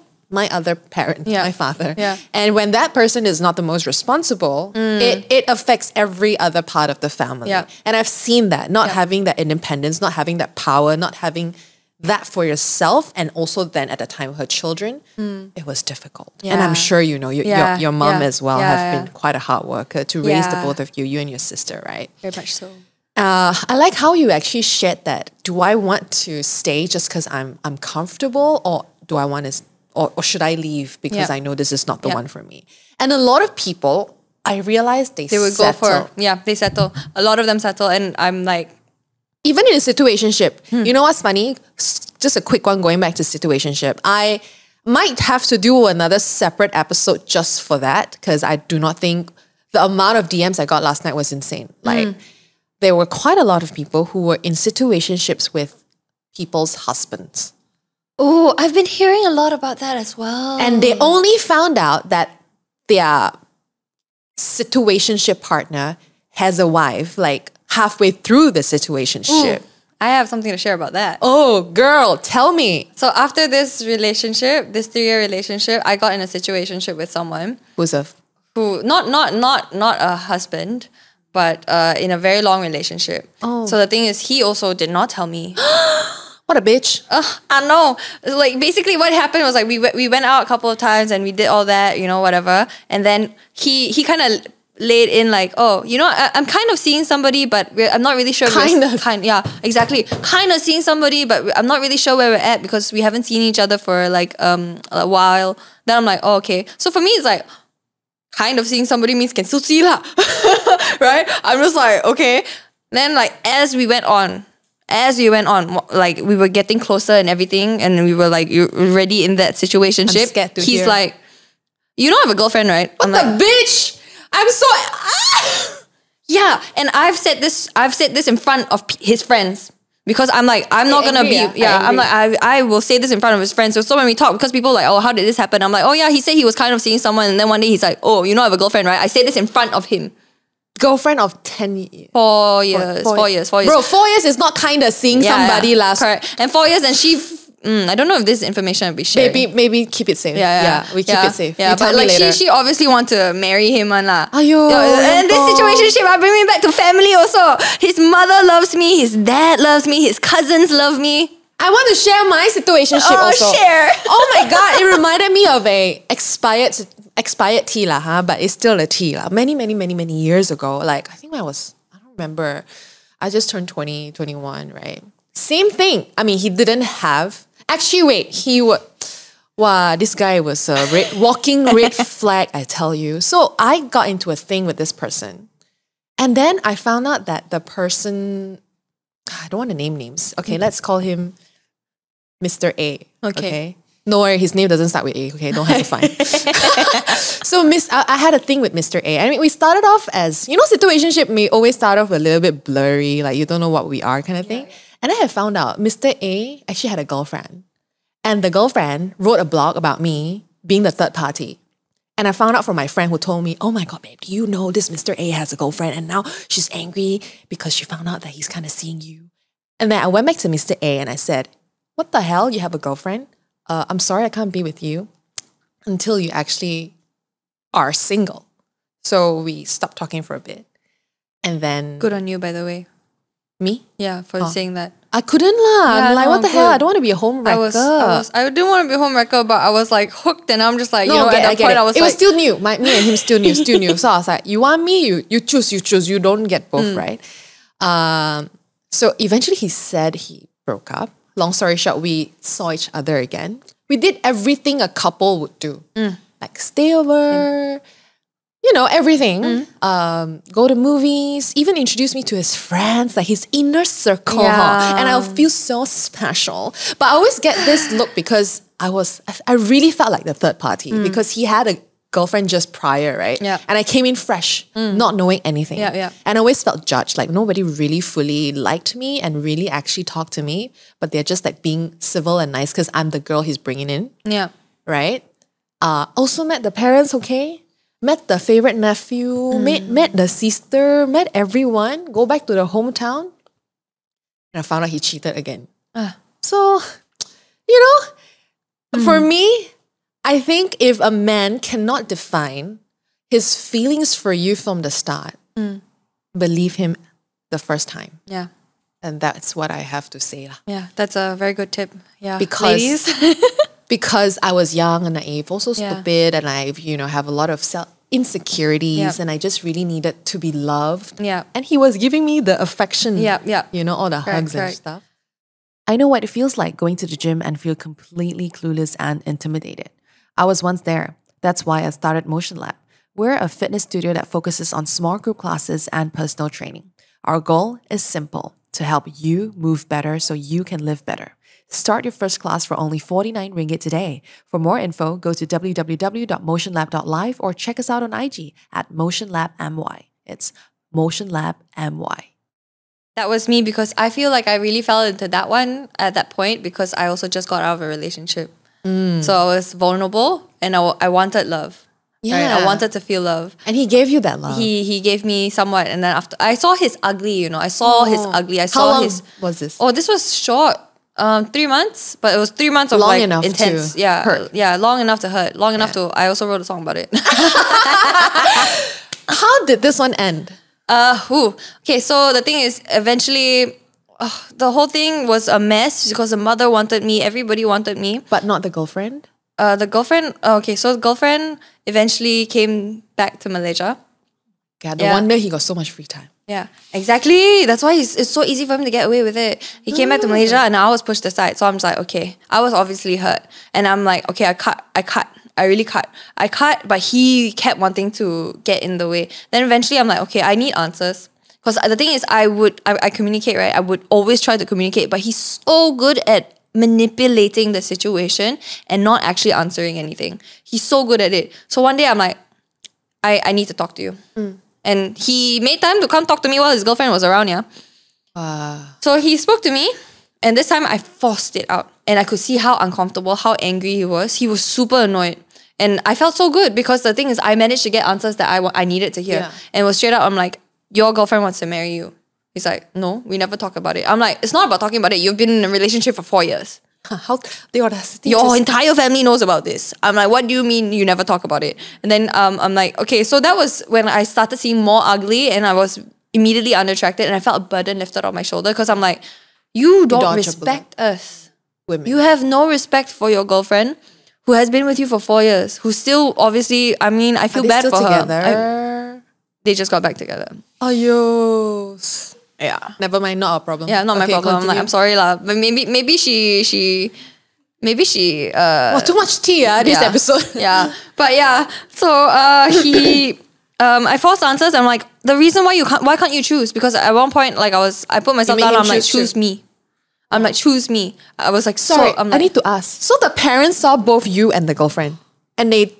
other parent, my father. Yeah. And when that person is not the most responsible, it affects every other part of the family. Yeah. And I've seen that, not having that independence, not having that power, not having that for yourself, and also then at the time of her children, it was difficult. And I'm sure your mom as well have been quite a hard worker to raise the both of you and your sister, right? Very much so. I like how you actually shared that. Do I want to stay just because I'm comfortable, or do I want to, or should I leave because I know this is not the one for me? And a lot of people, I realized they would settle. go for they settle. A lot of them settle, and I'm like, even in a situationship, you know what's funny? Just a quick one going back to situationship. I might have to do another separate episode just for that, because I do not think the amount of DMs I got last night was insane. Like, there were quite a lot of people who were in situationships with people's husbands. oh, I've been hearing a lot about that as well. And they only found out that their situationship partner has a wife, like, halfway through the situationship. I have something to share about that. Oh, girl, tell me. So after this relationship, this 3-year relationship, I got in a situationship with someone who not a husband, but in a very long relationship. Oh. So the thing is, he also did not tell me. What a bitch. I know. Like, basically what happened was, like, we went out a couple of times and we did all that, whatever. And then he kind of laid in like, oh, I'm kind of seeing somebody, but I'm not really sure. Yeah, exactly. Kind of seeing somebody, but I'm not really sure where we're at because we haven't seen each other for like a while. Then I'm like, oh, okay. So for me, it's like, kind of seeing somebody means can still see lah. Right? I'm just like, okay. Then like as we went on, like we were getting closer and everything, and we were like, you're already in that situationship. I'm scared to He's hear. like, you don't have a girlfriend, right? What the bitch? I'm so... Yeah, and I've said this in front of his friends. Because I'm like, I'm not gonna be... I'm like, I will say this in front of his friends. So when we talk, because people are like, oh, how did this happen? I'm like, oh yeah, he said he was kind of seeing someone, and then one day he's like, oh, you know I have a girlfriend, right? I say this in front of him. Girlfriend of 10 years. 4 years. 4 years. Bro, 4 years is not kind of seeing somebody last... Correct. And 4 years, and she... I don't know if this information will be shared. Maybe keep it safe. We keep it safe. Yeah, but like she obviously want to marry him and lah. Aiyo, and this situationship, I bring me back to family also. His mother loves me, his dad loves me, his cousins love me. I want to share my situationship also. Share. Oh my god, it reminded me of a expired tea lah, but it's still a tea lah. Many years ago. Like, I think I don't remember. I just turned 20, 21, right? Same thing. I mean, he didn't have... Actually, wait, wow, this guy was a walking red flag, I tell you. So I got into a thing with this person. And then I found out that the person, I don't want to name names. Okay, let's call him Mr. A. Okay. No worry, his name doesn't start with A. Okay, don't have to find. So I had a thing with Mr. A. I mean, we started off as, situationship may always start off a little bit blurry, like you don't know what we are kind of thing. Yeah. And I had found out Mr. A actually had a girlfriend. And the girlfriend wrote a blog about me being the third party. And I found out from my friend who told me, oh my god, babe, do you know this Mr. A has a girlfriend? And now she's angry because she found out that he's kind of seeing you. And then I went back to Mr. A and I said, what the hell? You have a girlfriend? I'm sorry I can't be with you until you actually are single. So we stopped talking for a bit. And then... Good on you, by the way. Me? Yeah, for saying that. I couldn't lah. Yeah, I'm like, what the hell? I don't want to be a home wrecker. I didn't want to be a home wrecker, but I was like hooked, and I'm just like, at that point I was it was still new. Me and him still new. So I was like, you want me? You choose. You don't get both, right? So eventually he said he broke up. Long story short, we saw each other again. We did everything a couple would do. Like stay over. you know, everything. Go to movies, even introduce me to his friends, like his inner circle. And I'll feel so special. But I always get this look because I really felt like the third party because he had a girlfriend just prior, right? Yeah. And I came in fresh, not knowing anything. Yeah. And I always felt judged, like nobody really fully liked me and really actually talked to me, but they're just like being civil and nice because I'm the girl he's bringing in. Yeah. Right? Also met the parents, okay? Met the favorite nephew, met the sister, met everyone, go back to the hometown. And I found out he cheated again. So, you know, for me, I think if a man cannot define his feelings for you from the start, believe him the first time. Yeah. And that's what I have to say. Yeah, that's a very good tip. Yeah. Because, ladies. because I was young and naive, also stupid, and I, you know, have a lot of insecurities, and I just really needed to be loved. Yeah. And he was giving me the affection, Yeah. you know, all the hugs and stuff. I know what it feels like going to the gym and feel completely clueless and intimidated. I was once there. That's why I started Motion Lab. We're a fitness studio that focuses on small group classes and personal training. Our goal is simple, to help you move better so you can live better. Start your first class for only 49 ringgit today. For more info, go to www.motionlab.live or check us out on IG at motionlabmy. It's motionlabmy. That was me because I feel like I really fell into that one at that point because I also just got out of a relationship. So I was vulnerable and I wanted love. Yeah. Right? I wanted to feel love. And he gave you that love. He gave me somewhat, and then after I saw his ugly, you know, I saw his ugly. I saw How long his was this? Oh, this was short. 3 months, but it was 3 months of Long like enough intense. to Yeah. hurt. Yeah, long enough to hurt. Long enough to I also wrote a song about it. How did this one end? Okay, so the thing is, eventually, the whole thing was a mess because the mother wanted me, everybody wanted me. But not the girlfriend? The girlfriend, so the girlfriend eventually came back to Malaysia. God, no wonder he got so much free time. Yeah, exactly. That's why it's so easy for him to get away with it. He came back to Malaysia and I was pushed aside. So I'm just like, okay, I was obviously hurt. And I'm like, okay, I really cut. I cut, but he kept wanting to get in the way. Then eventually I'm like, okay, I need answers. Because the thing is, I communicate, right? I would always try to communicate, but he's so good at manipulating the situation and not actually answering anything. He's so good at it. So one day I'm like, I need to talk to you. And he made time to come talk to me while his girlfriend was around, yeah. So he spoke to me, and this time I forced it out. And I could see how uncomfortable, how angry he was. He was super annoyed. And I felt so good because the thing is, I managed to get answers that I needed to hear. And it was straight up, I'm like, your girlfriend wants to marry you. He's like, no, we never talk about it. I'm like, it's not about talking about it. You've been in a relationship for 4 years. How the audacity. Your entire family knows about this. I'm like, what do you mean you never talk about it? And then I'm like, okay, so that was when I started seeing more ugly and I was immediately unattracted and I felt a burden lifted off my shoulder because I'm like, you don't respect us. Women. You have no respect for your girlfriend who has been with you for 4 years, who still obviously, I mean, I feel bad for her. They just got back together. Ayo. Yeah. Never mind, not a problem. Yeah, not my problem. I'm like, I'm sorry lah. But maybe she too much tea, this episode. Yeah. But yeah. So he I forced answers. I'm like, the reason why can't you choose? Because at one point, like I put myself down, I'm like, choose me. I'm like, choose me. I was like, sorry, so, I'm like, I need to ask. So the parents saw both you and the girlfriend, and they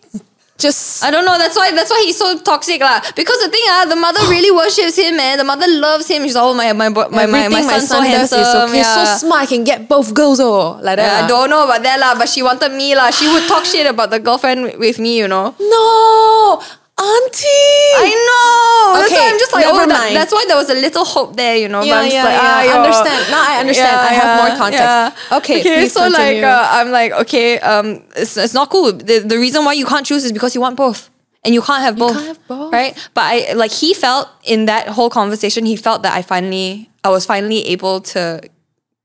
just... I don't know. That's why he's so toxic lah. Because the thing the mother really worships him, man. The mother loves him. She's all my son's so handsome. Okay. So smart. I can get both girls like that. I don't know about that lah. But she wanted me lah. She would talk shit about the girlfriend with me, you know. No. Auntie! I know! That's Okay, why I'm just like, never mind. That's why there was a little hope there, you know. Yeah, but I'm just I understand. Now I understand. I have more context. Yeah. Okay, please so continue. I'm like, okay, it's not cool. The reason why you can't choose is because you want both. And you can't have both. You can't have both. Right? But he felt in that whole conversation, he felt that I was finally able to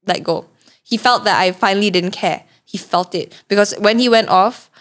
let go. He felt that I finally didn't care. He felt it. Because when he went off,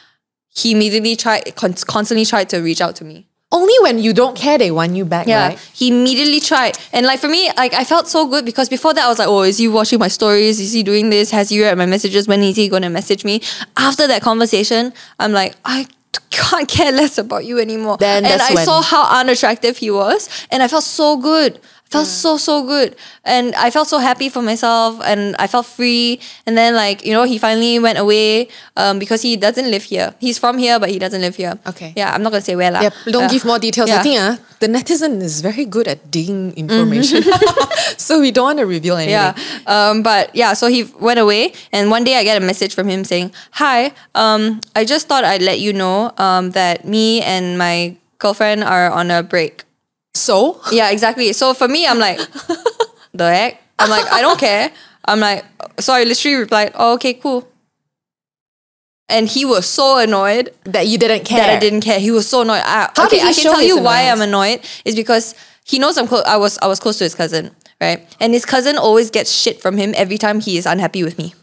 he immediately constantly tried to reach out to me. Only when you don't care, they want you back, right? He immediately tried. And like for me, like I felt so good because before that I was like, oh, is he watching my stories? Is he doing this? Has he read my messages? When is he going to message me? After that conversation, I'm like, I can't care less about you anymore. Then and that's I when- saw how unattractive he was, and I felt so good. I felt so good, and I felt so happy for myself, and I felt free. And then like, you know, he finally went away because he doesn't live here. He's from here, but he doesn't live here. Okay. Yeah, I'm not gonna say where lah. Yeah, don't give more details. I Yeah. think the netizen is very good at digging information. So we don't want to reveal anything. Yeah. But yeah, so he went away, and one day I get a message from him saying, "Hi, I just thought I'd let you know that me and my girlfriend are on a break." So? Yeah, exactly. So for me, I'm like, the heck? I'm like, I don't care. I'm like, so I literally replied, "Oh, okay, cool." And he was so annoyed That you didn't care. that I didn't care. He was so annoyed. How Okay, did he I can show tell his you why annoyance? I'm annoyed is because he knows I was close to his cousin, right? And his cousin always gets shit from him every time he is unhappy with me.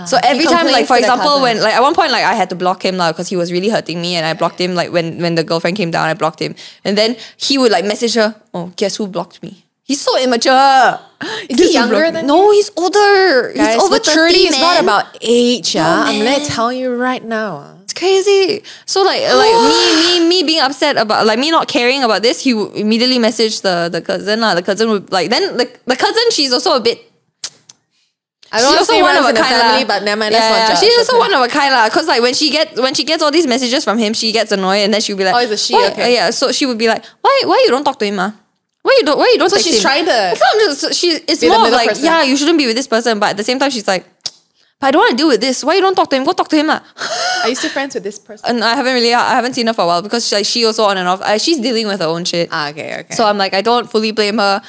So every time, like complains for to the example, cousin. when like at one point, like I had to block him because he was really hurting me, and I blocked him. Like when the girlfriend came down, I blocked him, and then he would like message her. Oh, guess who blocked me? He's so immature. Is he younger than No, he's older. Guys, He's over maturity 30, is not man. about age. I'm man. gonna tell you right now. It's crazy. So like me being upset about like me not caring about this, he would immediately message the cousin. The cousin would like then the cousin, she's also a bit. I don't want to She's say also one runs of in a the kind family, lah. but never mind, let's not judge. She's also Okay. one of a kind lah. Cause like when she gets all these messages from him, she gets annoyed, and then she'll be like, Oh, it's a she, "Why?" okay. Yeah. So she would be like, "Why you don't talk to him, ah? Why you don't So text she's him?" trying to It's not just it's be the more of middle like, person. yeah, you shouldn't be with this person, but at the same time she's like, "But I don't want to deal with this. Why you don't talk to him? Go talk to him, lah." Are you still friends with this person? And I haven't seen her for a while because she also on and off. She's dealing with her own shit. Okay. So I'm like, I don't fully blame her.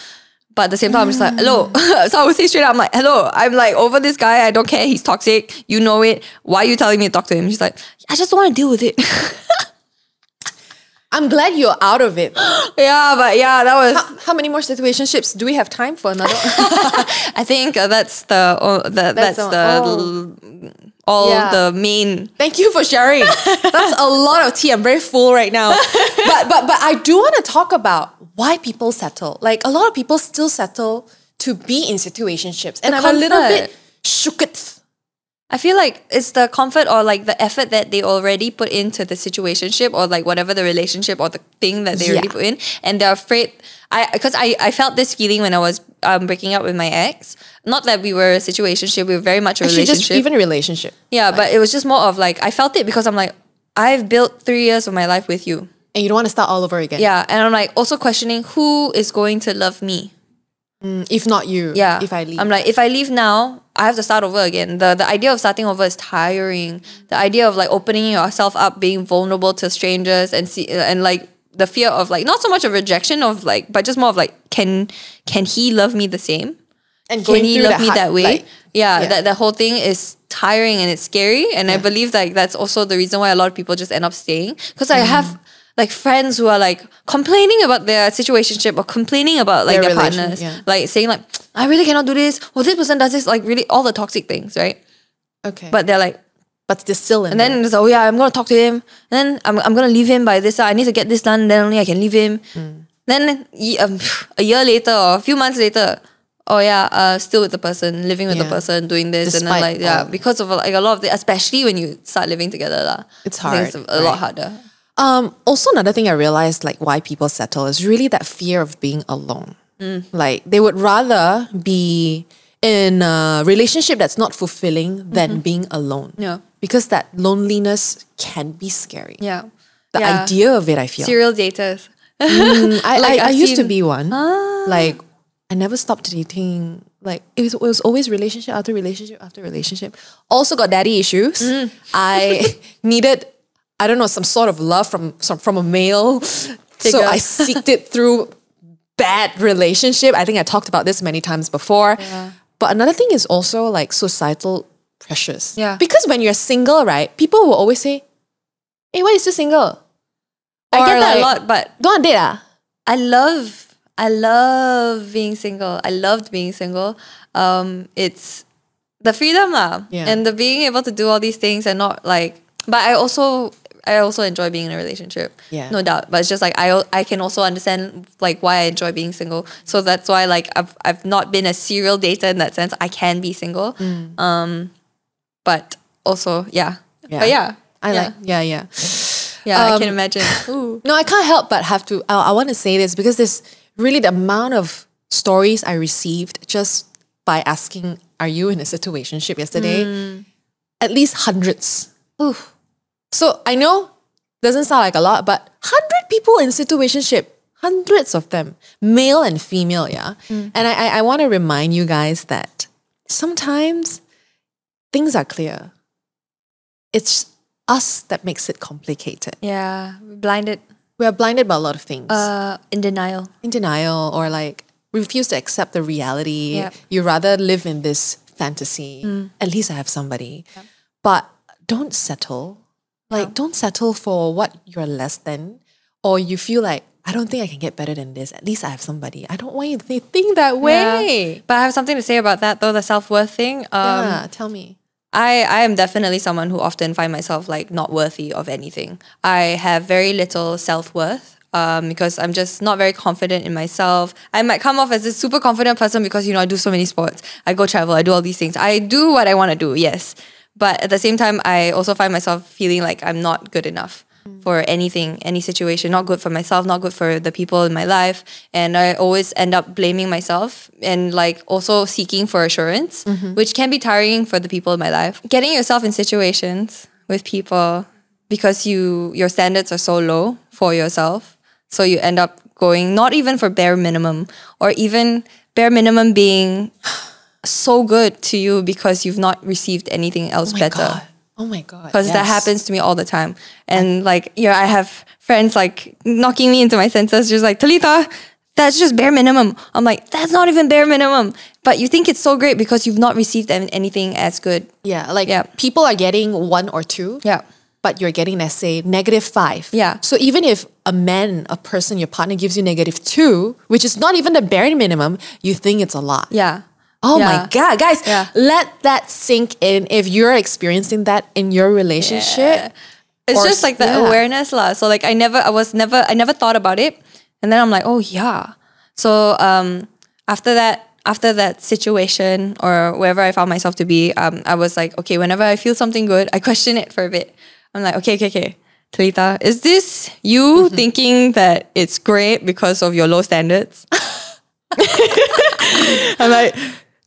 But at the same time, I'm just like, hello. So I would say straight out, I'm like, hello, I'm like over this guy. I don't care. He's toxic. You know it. Why are you telling me to talk to him? She's like, I just don't want to deal with it. I'm glad you're out of it. Yeah, but yeah, that was. How many more situationships? Do we have time for another? I think that's the main. Thank you for sharing. That's a lot of tea. I'm very full right now. But I do want to talk about why people settle. Like a lot of people still settle to be in situationships. And I'm a little comfort. bit shooketh. I feel like it's the comfort or like the effort that they already put into the situationship or like whatever the relationship or the thing that they already put in, and they're afraid. Because I felt this feeling when I was breaking up with my ex. Not that we were a situationship, we were very much a Actually, relationship. just even a relationship. Yeah, but it was just more of like I felt it because I'm like, I've built 3 years of my life with you. And you don't want to start all over again. Yeah, and I'm like also questioning who is going to love me. If not you. Yeah. If I leave. I'm like, if I leave now, I have to start over again. The idea of starting over is tiring. The idea of like opening yourself up, being vulnerable to strangers and like the fear of like not so much of rejection of like, but just more of like, can he love me the same? And Can going he through love me hard, that way? like, Yeah, that whole thing is tiring and it's scary. And I believe like that's also the reason why a lot of people just end up staying. Because I have like friends who are like complaining about their situationship or complaining about like their partners. yeah. Like saying like, I really cannot do this. Well, this person does this, like really all the toxic things, right? Okay. But they're like, But they're still in and then it's like, oh yeah, I'm gonna talk to him. And then I'm gonna leave him by this time. I need to get this done, then only I can leave him. Then a year later or a few months later, oh yeah, still with the person, living with the person, doing this, and then Despite like all. because of like a lot of it, especially when you start living together, lah. It's I think hard, it's a lot harder. Also, another thing I realized, like why people settle, is really that fear of being alone. Like they would rather be in a relationship that's not fulfilling than being alone. Yeah. Because that loneliness can be scary. Yeah. The Yeah. idea of it, I feel. Serial daters. I I've used to seen- be one. Like I never stopped dating. Like it was always relationship after relationship after relationship. Also got daddy issues. I needed, I don't know, some sort of love from a male. So Figure. I seeked it through bad relationship. I think I talked about this many times before. But another thing is also like societal pressures. Yeah. Because when you're single, right, people will always say, hey, why are you still single? I Or get that a like, lot, but don't want to date ah? I love being single. I loved being single. It's the freedom lah. Yeah. And the being able to do all these things and not like, but I also enjoy being in a relationship. Yeah. No doubt. But it's just like I can also understand like why I enjoy being single. So that's why like I've not been a serial dater in that sense. I can be single. But also, yeah. But yeah. I like, yeah. Yeah, I can imagine. Ooh. No, I can't help but have to. I want to say this because there's really the amount of stories I received just by asking, "Are you in a situationship?" yesterday. At least hundreds. Oof. So I know doesn't sound like a lot, but 100 people in situationship, hundreds of them, male and female, yeah. And I want to remind you guys that sometimes things are clear. It's us that makes it complicated. Yeah, blinded. We are blinded by a lot of things. In denial. In denial, or like refuse to accept the reality. Yep. You rather live in this fantasy. At least I have somebody. Yep. But don't settle. Like, don't settle for what you're less than, or you feel like, I don't think I can get better than this. At least I have somebody. I don't want you to think that way. Yeah. But I have something to say about that though, the self-worth thing. Yeah, tell me. I am definitely someone who often find myself like not worthy of anything. I have very little self-worth because I'm just not very confident in myself. I might come off as a super confident person because, you know, I do so many sports. I go travel, I do all these things. I do what I want to do, yes. But at the same time, I also find myself feeling like I'm not good enough for anything, any situation. Not good for myself, not good for the people in my life. And I always end up blaming myself and like also seeking for assurance, which can be tiring for the people in my life. Getting yourself in situations with people because your standards are so low for yourself. So you end up going not even for bare minimum, or even bare minimum being so good to you because you've not received anything else better. God. Oh my God. Because that happens to me all the time. And like, yeah, I have friends like knocking me into my senses, just like, Talitha, that's just bare minimum. I'm like, that's not even bare minimum. But you think it's so great because you've not received anything as good. Yeah, like people are getting 1 or 2. Yeah. But you're getting, let's say, -5. Yeah. So even if a person, your partner gives you -2, which is not even the bare minimum, you think it's a lot. Yeah. Oh my God, guys, Yeah. let that sink in if you're experiencing that in your relationship. It's just like the awareness lah. So like I never thought about it. And then I'm like, oh yeah. So after that situation or wherever I found myself to be, I was like, okay, whenever I feel something good, I question it for a bit. I'm like, okay. Talitha, is this you thinking that it's great because of your low standards? I'm like,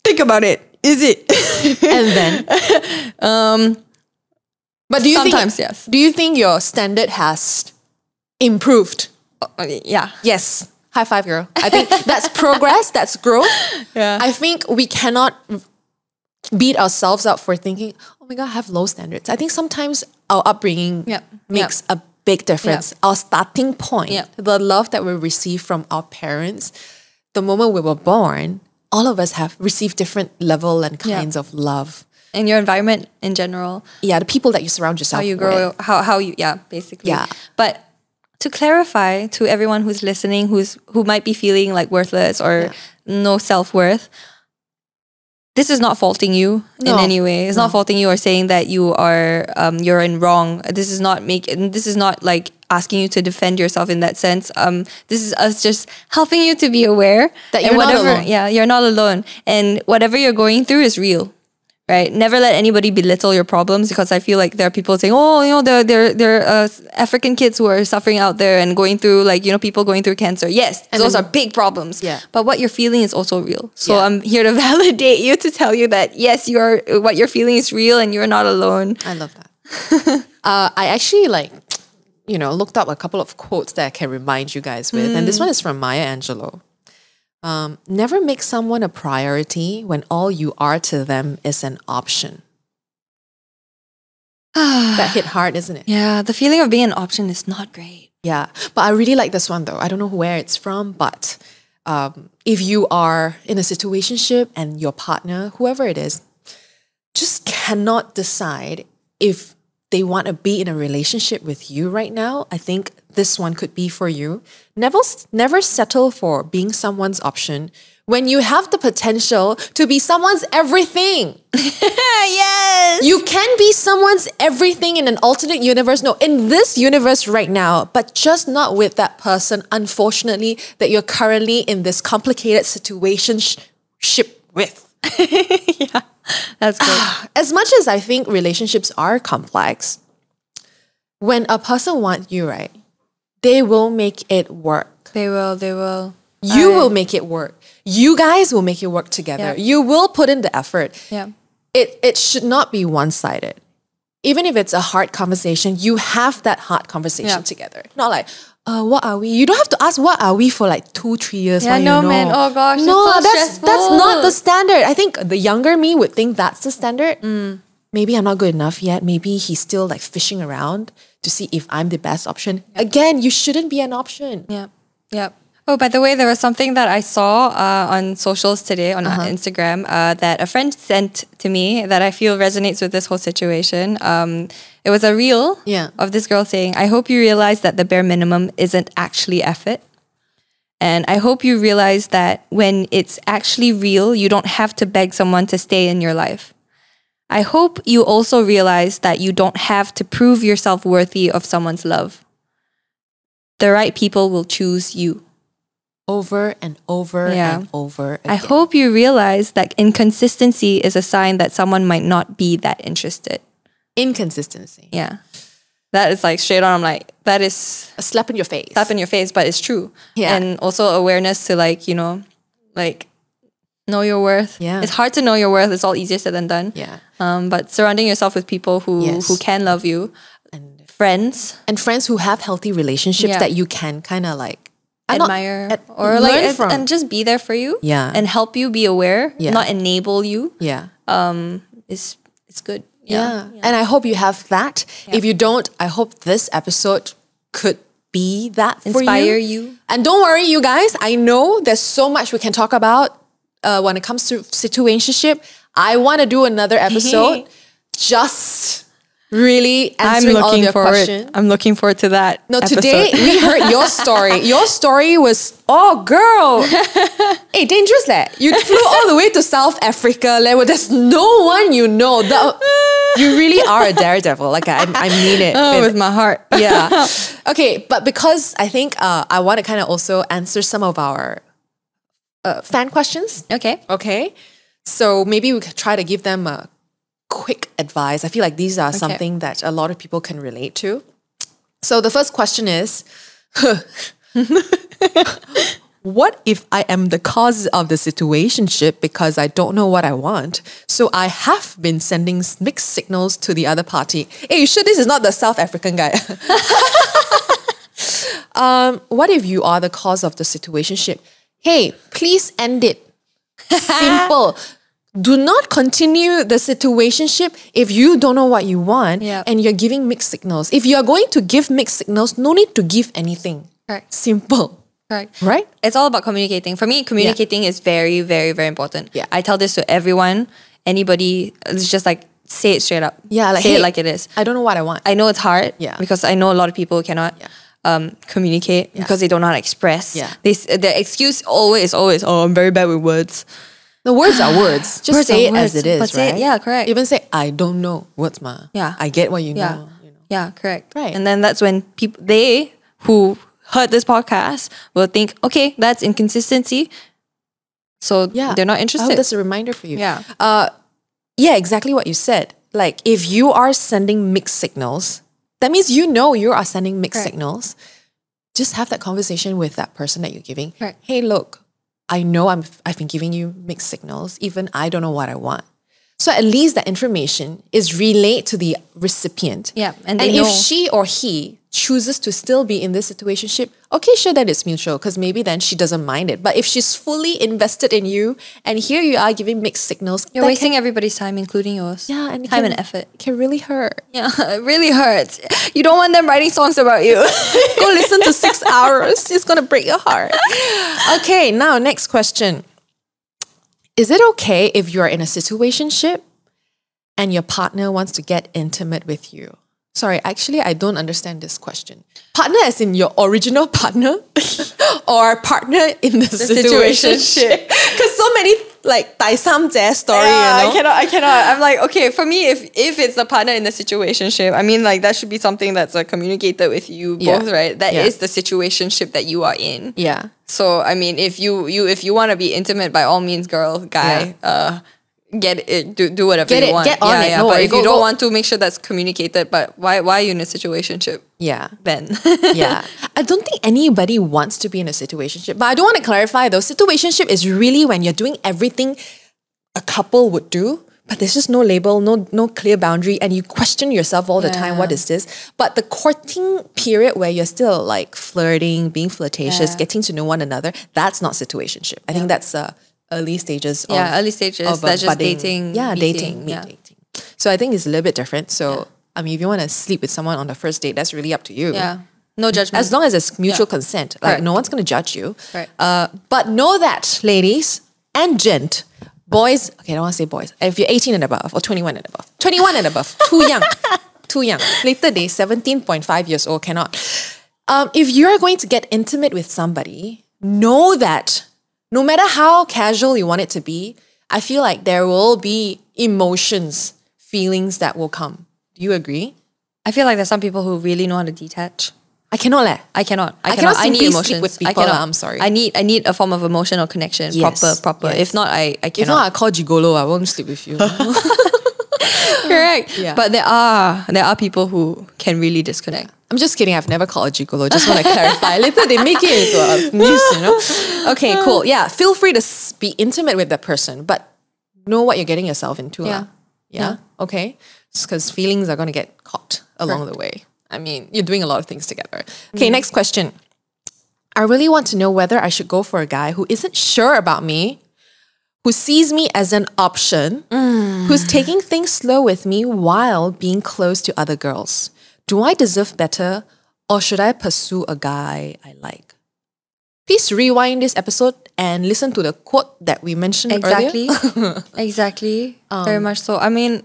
think about it. Is it? And then, but do you sometimes yes. Do you think your standard has improved? Yeah. Yes. High five, girl. I think that's progress. That's growth. Yeah. I think we cannot beat ourselves up for thinking, oh my God, I have low standards. I think sometimes our upbringing makes a big difference. Our starting point, the love that we receive from our parents, the moment we were born, all of us have received different level and kinds of love. And your environment in general. Yeah, the people that you surround yourself with. How you grow, how you, basically. Yeah. But to clarify to everyone who's listening, who might be feeling like worthless or no self-worth, this is not faulting you in any way. It's not faulting you or saying that you are you're in wrong. This is not like asking you to defend yourself in that sense. This is us just helping you to be aware that you're not alone. Yeah, you're not alone, and whatever you're going through is real. Right? Never let anybody belittle your problems, because I feel like there are people saying, oh, you know, there are African kids who are suffering out there and going through, like, you know, people going through cancer. Yes, and those are big problems. Yeah. But what you're feeling is also real. So I'm here to validate you, to tell you that, yes, what you're feeling is real and you're not alone. I love that. I actually looked up a couple of quotes that I can remind you guys with. And this one is from Maya Angelou. Never make someone a priority when all you are to them is an option. That hit hard, isn't it? Yeah, the feeling of being an option is not great. Yeah, but I really like this one though. I don't know where it's from, but if you are in a situationship and your partner, whoever it is, just cannot decide if they want to be in a relationship with you right now, I think this one could be for you. Never settle for being someone's option when you have the potential to be someone's everything. Yes! You can be someone's everything in an alternate universe. No, in this universe right now, but just not with that person, unfortunately, that you're currently in this complicated situationship with. Yeah, that's good. As much as I think relationships are complex, when a person wants you, right, they will make it work. They will. You will make it work. You guys will make it work together. Yeah. You will put in the effort. Yeah. It should not be one-sided. Even if it's a hard conversation, you have that hard conversation together. Not like, what are we? You don't have to ask what are we for like 2-3 years. Yeah, no, man. Oh gosh, no, it's so stressful. that's not the standard. I think the younger me would think that's the standard. Maybe I'm not good enough yet. Maybe he's still like fishing around to see if I'm the best option. Again, you shouldn't be an option. Yeah. Yeah. Oh, by the way, there was something that I saw on socials today on Instagram that a friend sent to me that I feel resonates with this whole situation. It was a reel of this girl saying, I hope you realize that the bare minimum isn't actually effort. And I hope you realize that when it's actually real, you don't have to beg someone to stay in your life. I hope you also realize that you don't have to prove yourself worthy of someone's love. The right people will choose you. Over and over and over again. I hope you realize that inconsistency is a sign that someone might not be that interested. Inconsistency. Yeah. That is like straight on, I'm like, that is a slap in your face. Slap in your face, but it's true. Yeah. And also awareness to like, you know, like know your worth. Yeah. It's hard to know your worth. It's all easier said than done. Yeah. But surrounding yourself with people who can love you. And friends. And friends who have healthy relationships that you can kind of like admire or like and just be there for you and help you be aware, not enable you. It's good. And I hope you have that. If you don't, I hope this episode could be that for you. Inspire you. And don't worry, you guys, I know there's so much we can talk about when it comes to situationship. I want to do another episode just really answering all of your questions. I'm looking forward to that. No, episode. Today we heard your story. Your story was, oh girl, hey, dangerous leh. You flew all the way to South Africa. There's no one you know. You really are a daredevil. Like I mean it. With my heart. Yeah. Okay, but because I think I want to kind of also answer some of our fan questions. Okay. So maybe we could try to give them a quick advice. I feel like these are something that a lot of people can relate to. So the first question is, what if I am the cause of the situationship because I don't know what I want? So I have been sending mixed signals to the other party. Hey, you sure this is not the South African guy? What if you are the cause of the situationship? Hey, please end it. Simple. Do not continue the situationship if you don't know what you want and you're giving mixed signals. If you are going to give mixed signals, no need to give anything. Correct. Simple. Correct. Right? It's all about communicating. For me, communicating is very, very, very important. Yeah. I tell this to everyone, anybody, it's just like, say it straight up. Yeah, like, say it like it is. I don't know what I want. I know it's hard because I know a lot of people cannot communicate because they don't know how to express. Yeah. The excuse always, oh, I'm very bad with words. The words are words. Just words say it as it is, but right? Yeah, correct. Even say, I don't know what's my. Yeah. I get what you know. Yeah, correct. Right. And then that's when they who heard this podcast will think, okay, that's inconsistency. So they're not interested. I hope that's a reminder for you. Yeah. Yeah, exactly what you said. Like if you are sending mixed signals, that means you know you are sending mixed signals. Just have that conversation with that person that you're giving. Right. Hey, look, I know I've been giving you mixed signals. Even I don't know what I want. So at least that information is relayed to the recipient. Yeah. And if she or he chooses to still be in this situationship, okay, sure, that is mutual because maybe then she doesn't mind it. But if she's fully invested in you and here you are giving mixed signals, you're wasting everybody's time, including yours. Yeah, and time and effort. It can really hurt. Yeah, it really hurts. You don't want them writing songs about you. Go listen to 6 hours. It's going to break your heart. Okay, now next question. Is it okay if you're in a situationship and your partner wants to get intimate with you? Sorry, actually, I don't understand this question. Partner as in your original partner or partner in the situationship? Because so many like Tai Sam Jie story, I cannot. I'm like, okay, for me, if it's the partner in the situationship, I mean, like that should be something that's like communicated with you both, right? That is the situationship that you are in. Yeah. So I mean, if you want to be intimate, by all means, girl, guy, get it, do whatever Get you it, want. get on it. No but worry, if you go, don't go. want to, make sure that's communicated. But why are you in a situationship Yeah. then? Yeah. I don't think anybody wants to be in a situationship. But I do want to clarify though, situationship is really when you're doing everything a couple would do, but there's just no label, no clear boundary, and you question yourself all the time, what is this? But the courting period where you're still like flirting, being flirtatious, getting to know one another, that's not situationship. I think that's early stages of early stages. of a That's just budding- dating. Yeah, meeting, dating. So I think it's a little bit different. So I mean, if you want to sleep with someone on the first date, that's really up to you. Yeah. No judgment. As long as it's mutual consent. Like Correct. no one's going to judge you. Right. But know that, ladies and gent, boys, okay, I don't want to say boys. If you're 18 and above or 21 and above. 21 and above, too young. Too young. Later day, 17.5 years old, cannot. If you're going to get intimate with somebody, know that no matter how casual you want it to be, I feel like there will be emotions, feelings that will come. Do you agree? I feel like there's some people who really know how to detach. I cannot let. I cannot. I cannot I need simply emotions. sleep with people, I cannot. I'm sorry. I need a form of emotional connection. Yes, Proper. yes. If not, I cannot. If not, I call gigolo, I won't sleep with you. Correct. Yeah. But there are people who can really disconnect. I'm just kidding. I've never called a gigolo. Just want to clarify. Later they make it into a news, you know. Okay, cool. Yeah, feel free to be intimate with that person, but know what you're getting yourself into. Yeah. Yeah. Okay. Because feelings are going to get caught along the way. I mean, you're doing a lot of things together. Okay, next question. I really want to know whether I should go for a guy who isn't sure about me, who sees me as an option, who's taking things slow with me while being close to other girls. Do I deserve better, or should I pursue a guy I like? Please rewind this episode and listen to the quote that we mentioned Exactly. earlier. Exactly. Very much so. I mean,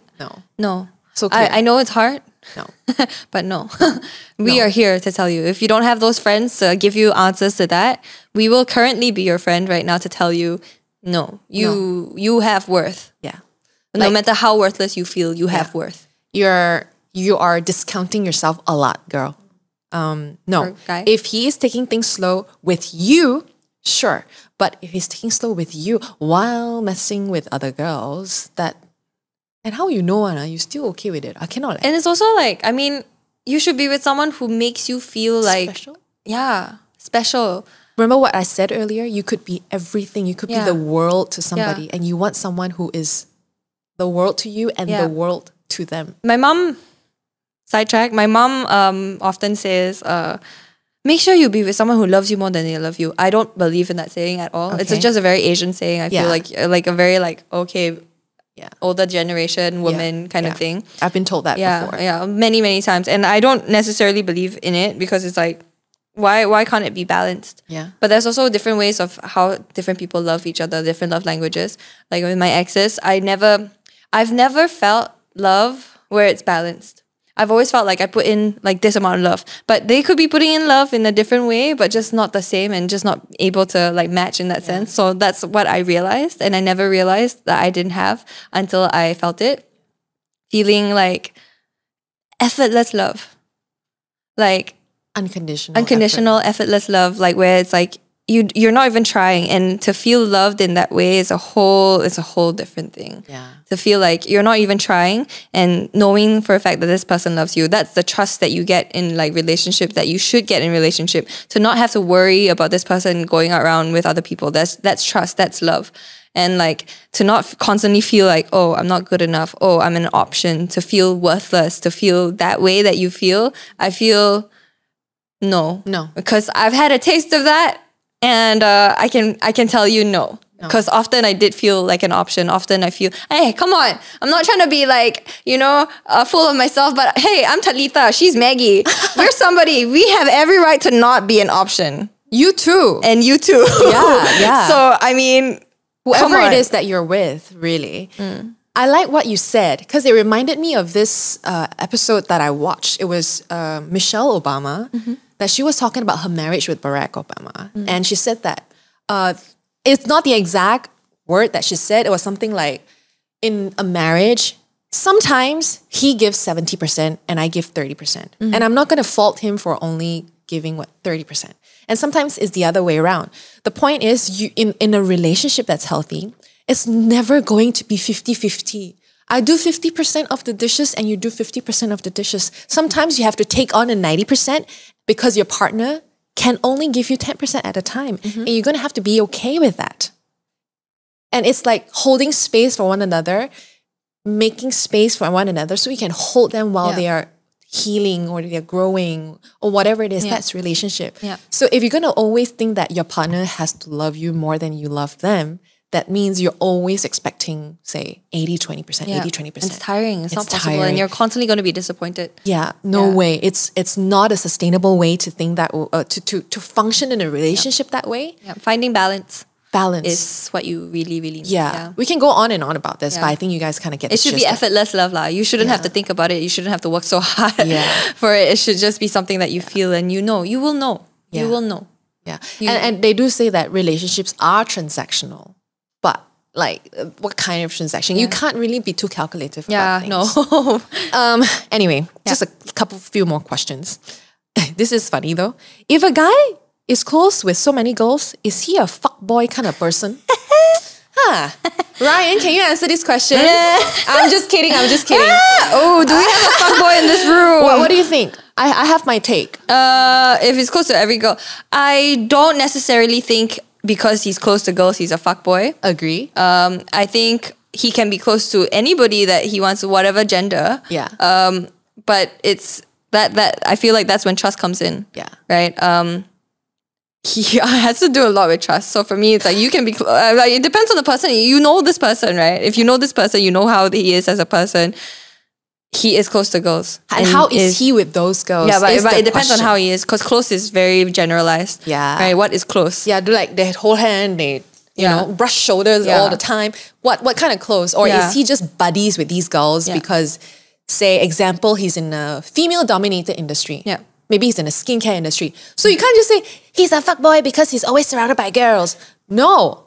no. So clear. I know it's hard. No. But no. We are here to tell you. If you don't have those friends to give you answers to that, we will currently be your friend right now to tell you, no, you have worth. Yeah. No matter how worthless you feel, you have worth. You are discounting yourself a lot, girl. No. Okay. If he is taking things slow with you, sure. But if he's taking slow with you while messing with other girls, and how you know, Anna, you're still okay with it. I cannot. And it's also like, I mean, you should be with someone who makes you feel like Special? Yeah, special. Remember what I said earlier? You could be everything. You could be the world to somebody, and you want someone who is the world to you and the world to them. My mom, sidetrack, my mom often says, make sure you be with someone who loves you more than they love you. I don't believe in that saying at all. Okay. It's just a very Asian saying. I feel like a very older generation woman kind of thing. I've been told that before. Yeah, many times. And I don't necessarily believe in it because it's like, why can't it be balanced? Yeah. But there's also different ways of how different people love each other, different love languages. Like with my exes, I've never felt love where it's balanced. I've always felt like I put in like this amount of love, but they could be putting in love in a different way, but just not the same and just not able to like match in that sense. So that's what I realized, and I never realized that I didn't have until I felt it. Feeling like effortless love. Like unconditional, effortless love, like where it's like you're not even trying, and to feel loved in that way is a whole different thing. Yeah. To feel like you're not even trying and knowing for a fact that this person loves you, that's the trust that you get in like relationship, that you should get in relationship. To not have to worry about this person going around with other people, that's trust, that's love. And like to not constantly feel like, oh, I'm not good enough, oh, I'm an option, to feel worthless, to feel that way that you feel, I feel no. Because I've had a taste of that. And I can tell you no. Because often I did feel like an option. Often I feel, hey, come on. I'm not trying to be like, full of myself. But hey, I'm Talitha. She's Maggie. We're somebody. We have every right to not be an option. You too. And you too. Yeah. So, I mean, whoever it is that you're with, really. I like what you said because it reminded me of this episode that I watched. It was Michelle Obama. That she was talking about her marriage with Barack Obama. And she said that it's not the exact word that she said. It was something like, in a marriage, sometimes he gives 70% and I give 30%. And I'm not going to fault him for only giving 30%. And sometimes it's the other way around. The point is, in a relationship that's healthy, It's never going to be 50-50. I do 50% of the dishes and you do 50% of the dishes. Sometimes you have to take on a 90% because your partner can only give you 10% at a time. And you're going to have to be okay with that. And it's like holding space for one another, making space for one another so you can hold them while they are healing or they're growing or whatever it is. That's relationship. So if you're going to always think that your partner has to love you more than you love them, that means you're always expecting, say, 80-20%, 80-20%. It's tiring. It's not possible. And you're constantly going to be disappointed. Yeah, no way. It's not a sustainable way to think that, to function in a relationship that way. Yeah. Finding balance. Balance is what you really, really need. Yeah. We can go on and on about this, but I think you guys kind of get it. Should be effortless love lah. You shouldn't have to think about it. You shouldn't have to work so hard for it. It should just be something that you feel and you know. You will know. You will know. Yeah. And they do say that relationships are transactional. But like, what kind of transaction? You can't really be too calculative about things. No. Anyway, just a few more questions. This is funny though. If a guy is close with so many girls, is he a fuckboy kind of person? Ryan, can you answer this question? I'm just kidding. Oh, do we have a fuckboy in this room? What do you think? I have my take. If he's close to every girl, I don't necessarily think because he's close to girls, he's a fuckboy. Agree. I think he can be close to anybody that he wants, whatever gender. Yeah. But it's that I feel like that's when trust comes in. Yeah. Right. He has to do a lot with trust. So for me, it's like you can be like it depends on the person. You know this person, right? If you know this person, you know how he is as a person. He is close to girls. And how is he with those girls? Yeah, but it depends on how he is. Because close is very generalized. Yeah. Right? What is close? Yeah, do like they hold hand, they you know, brush shoulders all the time. What kind of close? Or is he just buddies with these girls because, say, example, he's in a female-dominated industry. Yeah. Maybe he's in a skincare industry. So you can't just say, he's a fuckboy because he's always surrounded by girls. No.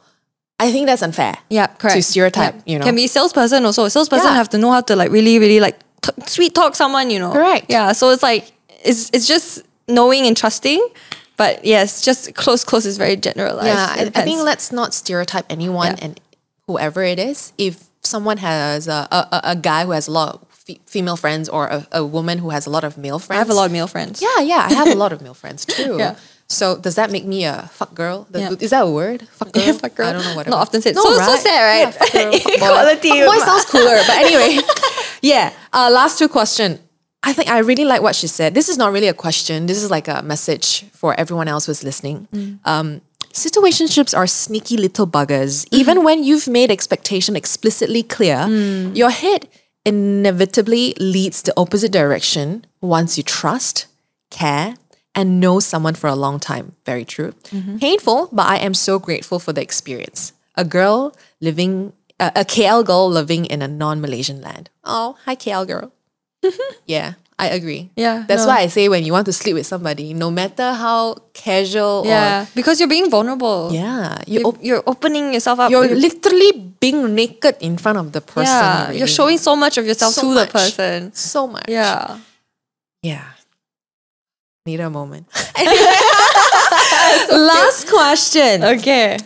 I think that's unfair. Yeah, correct. To stereotype, you know. Can be a salesperson also. A salesperson have to know how to like really like sweet talk someone, you know. Correct. Yeah, so it's like, it's just knowing and trusting. But yes, just close is very generalized. Yeah, I think let's not stereotype anyone and whoever it is. If someone has a guy who has a lot of female friends or a woman who has a lot of male friends. I have a lot of male friends. Yeah, I have a lot of male friends too. So does that make me a fuck girl? Is that a word? Fuck girl? Fuck girl. I don't know what. Not often said. No, so sad, right? Yeah, fuck girl, fuck boy. Equality. Fuck boy sounds cooler, but anyway. Last two questions. I think I really like what she said. This is not really a question. This is like a message for everyone else who's listening. Situationships are sneaky little buggers. Even when you've made expectation explicitly clear, your head inevitably leads the opposite direction once you trust, care, and know someone for a long time. Very true. Painful, but I am so grateful for the experience. A KL girl living in a non-Malaysian land. Oh, hi KL girl. Yeah, I agree. Yeah. That's why I say when you want to sleep with somebody, no matter how casual or... because you're being vulnerable. Yeah. You're opening yourself up. You're literally being naked in front of the person. Yeah, really. you're showing so much of yourself to the person. So much. Yeah. Yeah. Need a moment. Last question. Okay.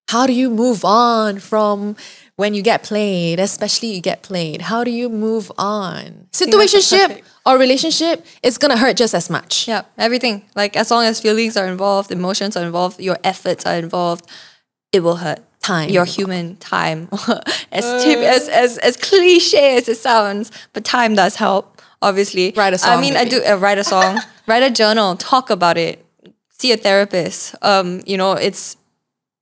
How do you move on from when you get played, especially you get played? How do you move on? Situationship or relationship, it's going to hurt just as much. Yeah, everything. Like as long as feelings are involved, emotions are involved, your efforts are involved, it will hurt. Time. Your human time. as cliche as it sounds, but time does help, obviously. Write a song. I mean, maybe. write a song, write a journal, talk about it, see a therapist. You know,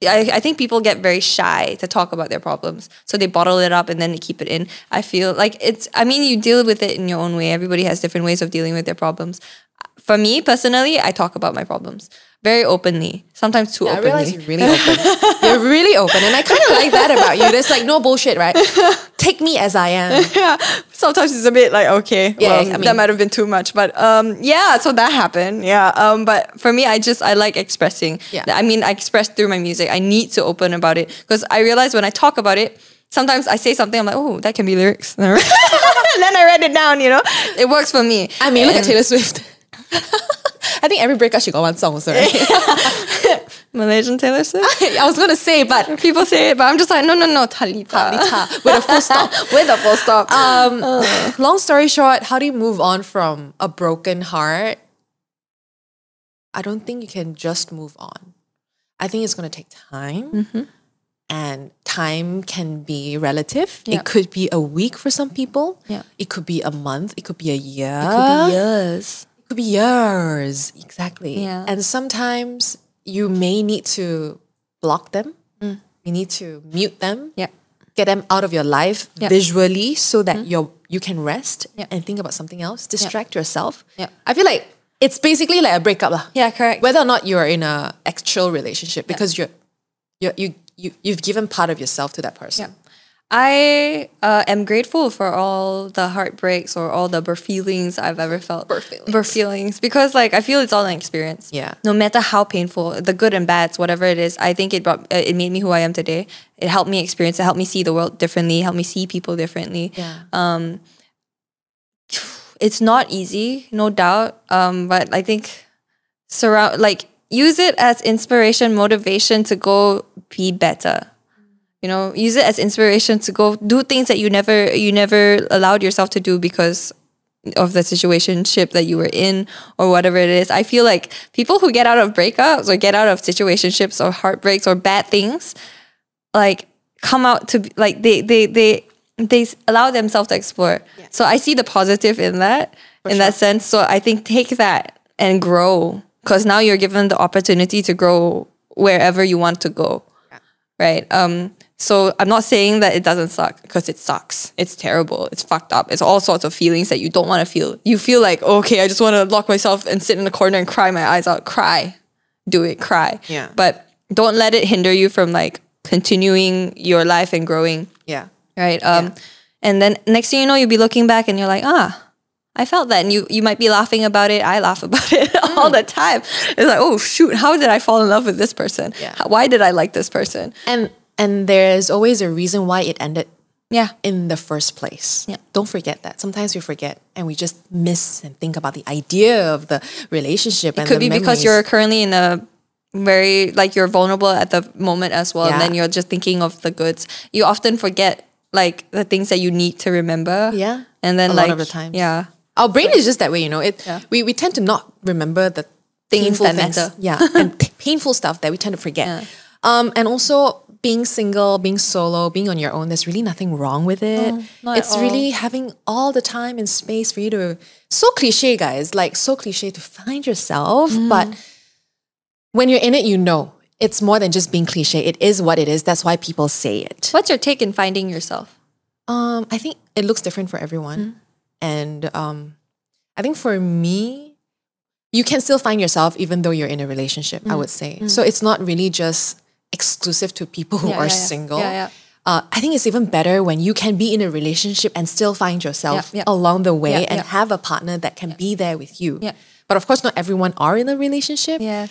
I think people get very shy to talk about their problems. So they bottle it up and then they keep it in. I feel like you deal with it in your own way. Everybody has different ways of dealing with their problems. For me, personally, I talk about my problems very openly. Sometimes too openly. I realize you're really open. You're really open. And I kind of like that about you. There's like no bullshit, right? Take me as I am. Yeah. Sometimes it's a bit like, okay, that might have been too much. But so that happened. Yeah. But for me, I like expressing. Yeah. I mean, I express through my music. I need to open about it. Because I realize when I talk about it, sometimes I say something, I'm like, oh, that can be lyrics. And then I write it down, you know? It works for me. I mean, look at Taylor Swift. I think every breakup she got one song also, right? Malaysian Taylor Swift. I was gonna say, but People say it, but I'm just like, no, Talitha. Talitha, with a full stop. With a full stop. Long story short, how do you move on from a broken heart? I don't think you can just move on. I think it's gonna take time. And time can be relative. Yeah. It could be a week for some people. Yeah. It could be a month. It could be a year. It could be years. It could be years. Exactly. Yeah. And sometimes you may need to block them. You need to mute them. Yeah. Get them out of your life visually so that you can rest and think about something else. Distract yourself. Yeah. I feel like it's basically like a breakup. Lah. Yeah, correct. Whether or not you're in a actual relationship because you've given part of yourself to that person. Yeah. I am grateful for all the heartbreaks or all the feelings I've ever felt. Feelings. Because like I feel it's all an experience. Yeah. No matter how painful, the good and bads, whatever it is, I think it made me who I am today. It helped me experience, it helped me see the world differently, helped me see people differently. Yeah. It's not easy, no doubt. But I think use it as inspiration, motivation to go be better. You know, use it as inspiration to go do things that you never allowed yourself to do because of the situationship that you were in or whatever it is. I feel like people who get out of breakups or get out of situationships or heartbreaks or bad things, like come out to like they allow themselves to explore. Yeah. So I see the positive in that, that sense. So I think take that and grow. Because now you're given the opportunity to grow wherever you want to go, right? So I'm not saying that it doesn't suck because it sucks. It's terrible. It's fucked up. It's all sorts of feelings that you don't want to feel. You feel like, okay, I just want to lock myself and sit in the corner and cry my eyes out. Cry. Do it. Cry. Yeah. But don't let it hinder you from like continuing your life and growing. Yeah. Right? And then next thing you know, you'll be looking back and you're like, I felt that, and you might be laughing about it. I laugh about it all the time. It's like, oh shoot, how did I fall in love with this person? Yeah. Why did I like this person? And there's always a reason why it ended. Yeah. In the first place. Yeah. Don't forget that. Sometimes we forget and we just miss and think about the idea of the relationship. It could be because you're currently in a very you're vulnerable at the moment as well, and then you're just thinking of the goods. You often forget like the things that you need to remember. Yeah. And then a lot of the times. Yeah. Our brain is just that way, you know. We tend to not remember the things that matter. Yeah, and painful stuff that we tend to forget. Yeah. And also being single, being solo, being on your own, there's really nothing wrong with it. Not It's at all. really having all the time and space for you to, so cliche guys, like so cliche to find yourself. But when you're in it, you know, it's more than just being cliche. It is what it is. That's why people say it. What's your take in finding yourself? I think it looks different for everyone. And I think for me, you can still find yourself even though you're in a relationship, I would say. So it's not really just exclusive to people who are single. I think it's even better when you can be in a relationship and still find yourself along the way and have a partner that can be there with you. Yeah. But of course, not everyone are in a relationship. Yes.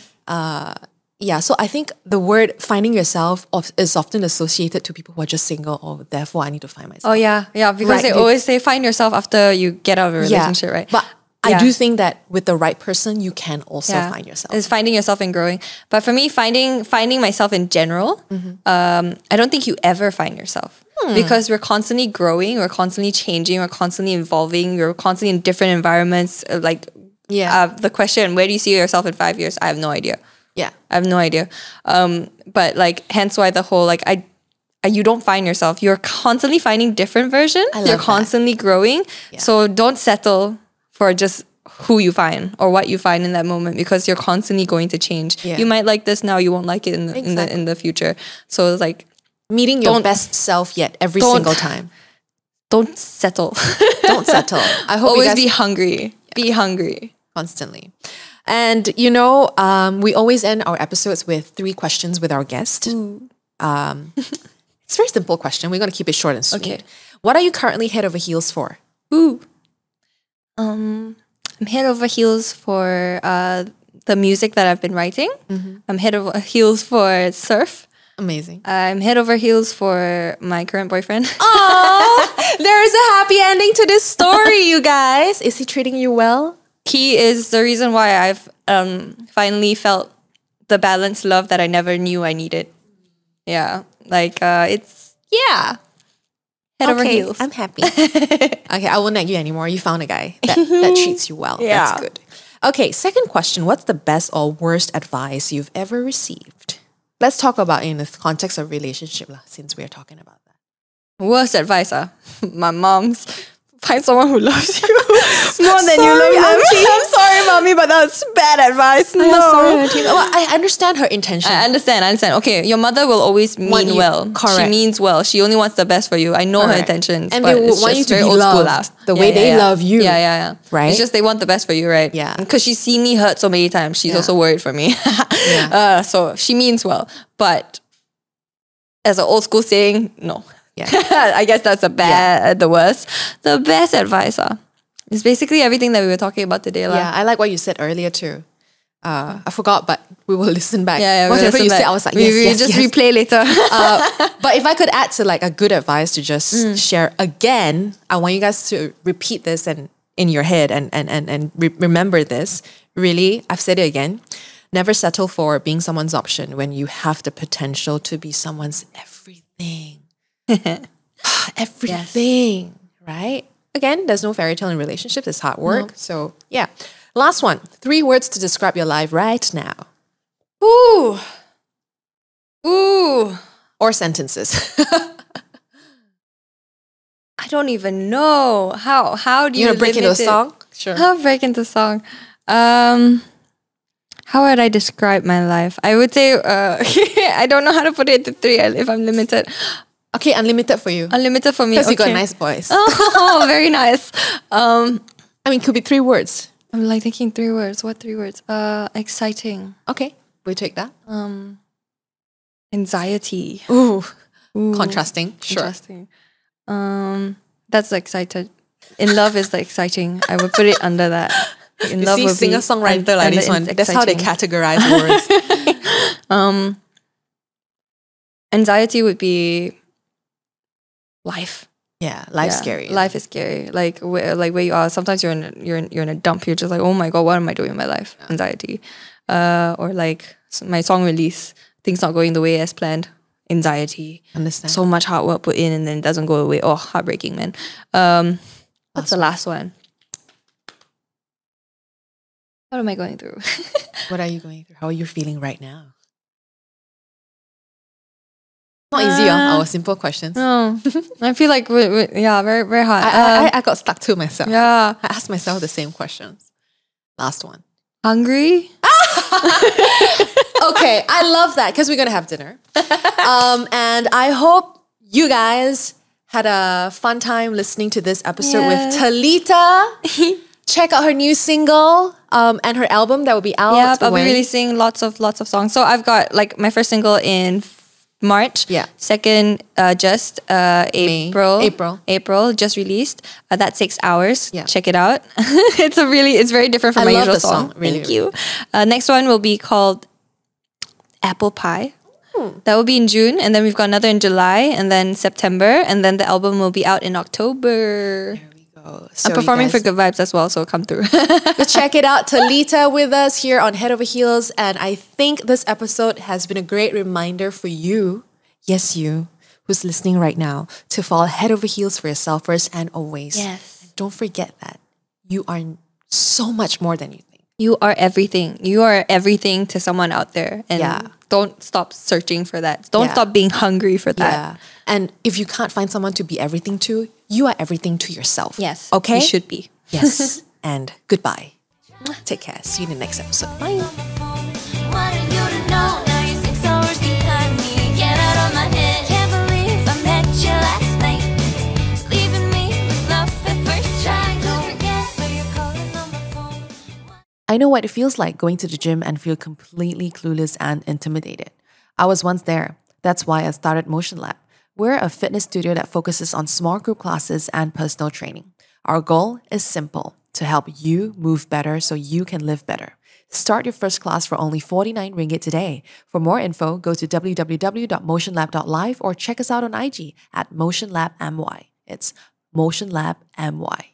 So I think the word finding yourself is often associated to people who are just single. Oh, therefore I need to find myself. Oh yeah, because they always say find yourself after you get out of a relationship, right? But I do think that with the right person, you can also find yourself. It's finding yourself and growing. But for me, finding myself in general, I don't think you ever find yourself. Because we're constantly growing, we're constantly changing, we're constantly evolving, we're constantly in different environments. The question, where do you see yourself in 5 years? I have no idea. Yeah. I have no idea. But hence why the whole, you don't find yourself. You're constantly finding different versions. You're constantly growing. Yeah. So don't settle for just who you find or what you find in that moment, because you're constantly going to change. Yeah. You might like this now, you won't like it in the future. So it's like meeting your best self yet every single time. Don't settle. Don't settle. I hope always be hungry. Yeah. Be hungry. Constantly. And we always end our episodes with 3 questions with our guest. It's a very simple question. We're going to keep it short and sweet. Okay. What are you currently head over heels for? I'm head over heels for the music that I've been writing. I'm head over heels for surf. Amazing. I'm head over heels for my current boyfriend. Oh, there is a happy ending to this story, you guys. Is he treating you well? he is the reason why I've finally felt the balanced love that I never knew I needed. Yeah, like it's head over heels. I'm happy. Okay, I won't nag you anymore. You found a guy that treats you well. Yeah. That's good. Okay, second question. What's the best or worst advice you've ever received? Let's talk about in the context of relationship lah, since we're talking about that. Worst advice, my mom's. Find someone who loves you more than you love them. I'm sorry, mommy, but that's bad advice. No. Sorry, Auntie. Well, I understand her intention. I understand. Okay, your mother will always mean well. Correct. She means well. She only wants the best for you. I know her intentions. And but they it's want you just to very be old school loved the way they love you. Yeah. Right? It's just they want the best for you, right? Yeah. Because she's seen me hurt so many times. She's also worried for me. So she means well. But as an old school saying, no. Yeah. I guess that's the worst. The best advice is basically everything that we were talking about today. Yeah, I like what you said earlier too. I forgot, but we will listen back. Whatever you said, I was like, yes. Replay later. But if I could add to like a good advice to just share again, I want you guys to repeat this and in your head and remember this. Really, I've said it again. Never settle for being someone's option when you have the potential to be someone's everything. Everything, right? Again, there's no fairy tale in relationships. It's hard work. No. So yeah. Last one. 3 words to describe your life right now. Ooh. Or sentences. I don't even know. How do you break into a song? Sure. I'll break into a song. How would I describe my life? I would say I don't know how to put it into 3 if I'm limited. Okay, unlimited for you. Unlimited for me. Because you got a nice voice. Oh, very nice. I mean, could be 3 words. I'm like thinking 3 words. What 3 words? Exciting. Okay, we'll take that. Anxiety. Ooh. Contrasting. Sure. Contrasting. That's excited. In love is the exciting. I would put it under that. In love would be singer-songwriter like this one. That's how they categorize words. Anxiety would be life. Yeah, life's scary. Life is scary. Like where you are. Sometimes you're in a dump. You're just like, oh my god, what am I doing in my life? Yeah. Anxiety. Or like my song release, things not going the way as planned. Anxiety. Understand. So much hard work put in and then it doesn't go away. Oh, heartbreaking, man. What's the last one? What am I going through? What are you going through? How are you feeling right now? Not easy, our simple questions. No, I feel like very, very hard. I got stuck to myself. Yeah, I asked myself the same questions. Last one. Hungry? Okay, I love that because we're gonna have dinner. And I hope you guys had a fun time listening to this episode with Talitha. Check out her new single and her album that will be out. Yeah, I'll be releasing lots of songs. So I've got like my first single in March. Yeah. Second, just April just released. That's 6 hours. Yeah. Check it out. It's very different from my usual song. Thank you. Next one will be called Apple Pie. That will be in June, and then we've got another in July, and then September, and then the album will be out in October. There we go. So I'm performing for Good Vibes as well, so come through. Go check it out. Talitha with us here on Head Over Heels, and I think this episode has been a great reminder for you, yes you, who's listening right now, to fall head over heels for yourself first and always. Yes. And don't forget that you are so much more than you think. You are everything. You are everything to someone out there. And don't stop searching for that. Don't stop being hungry for that. Yeah. And if you can't find someone to be everything to, you are everything to yourself. Yes. Okay? You should be. Yes. And goodbye. Take care. See you in the next episode. Bye. I know what it feels like going to the gym and feel completely clueless and intimidated. I was once there. That's why I started Motion Lab. We're a fitness studio that focuses on small group classes and personal training. Our goal is simple, to help you move better so you can live better. Start your first class for only 49 ringgit today. For more info, go to www.motionlab.live or check us out on IG at motionlabmy. It's motionlabmy.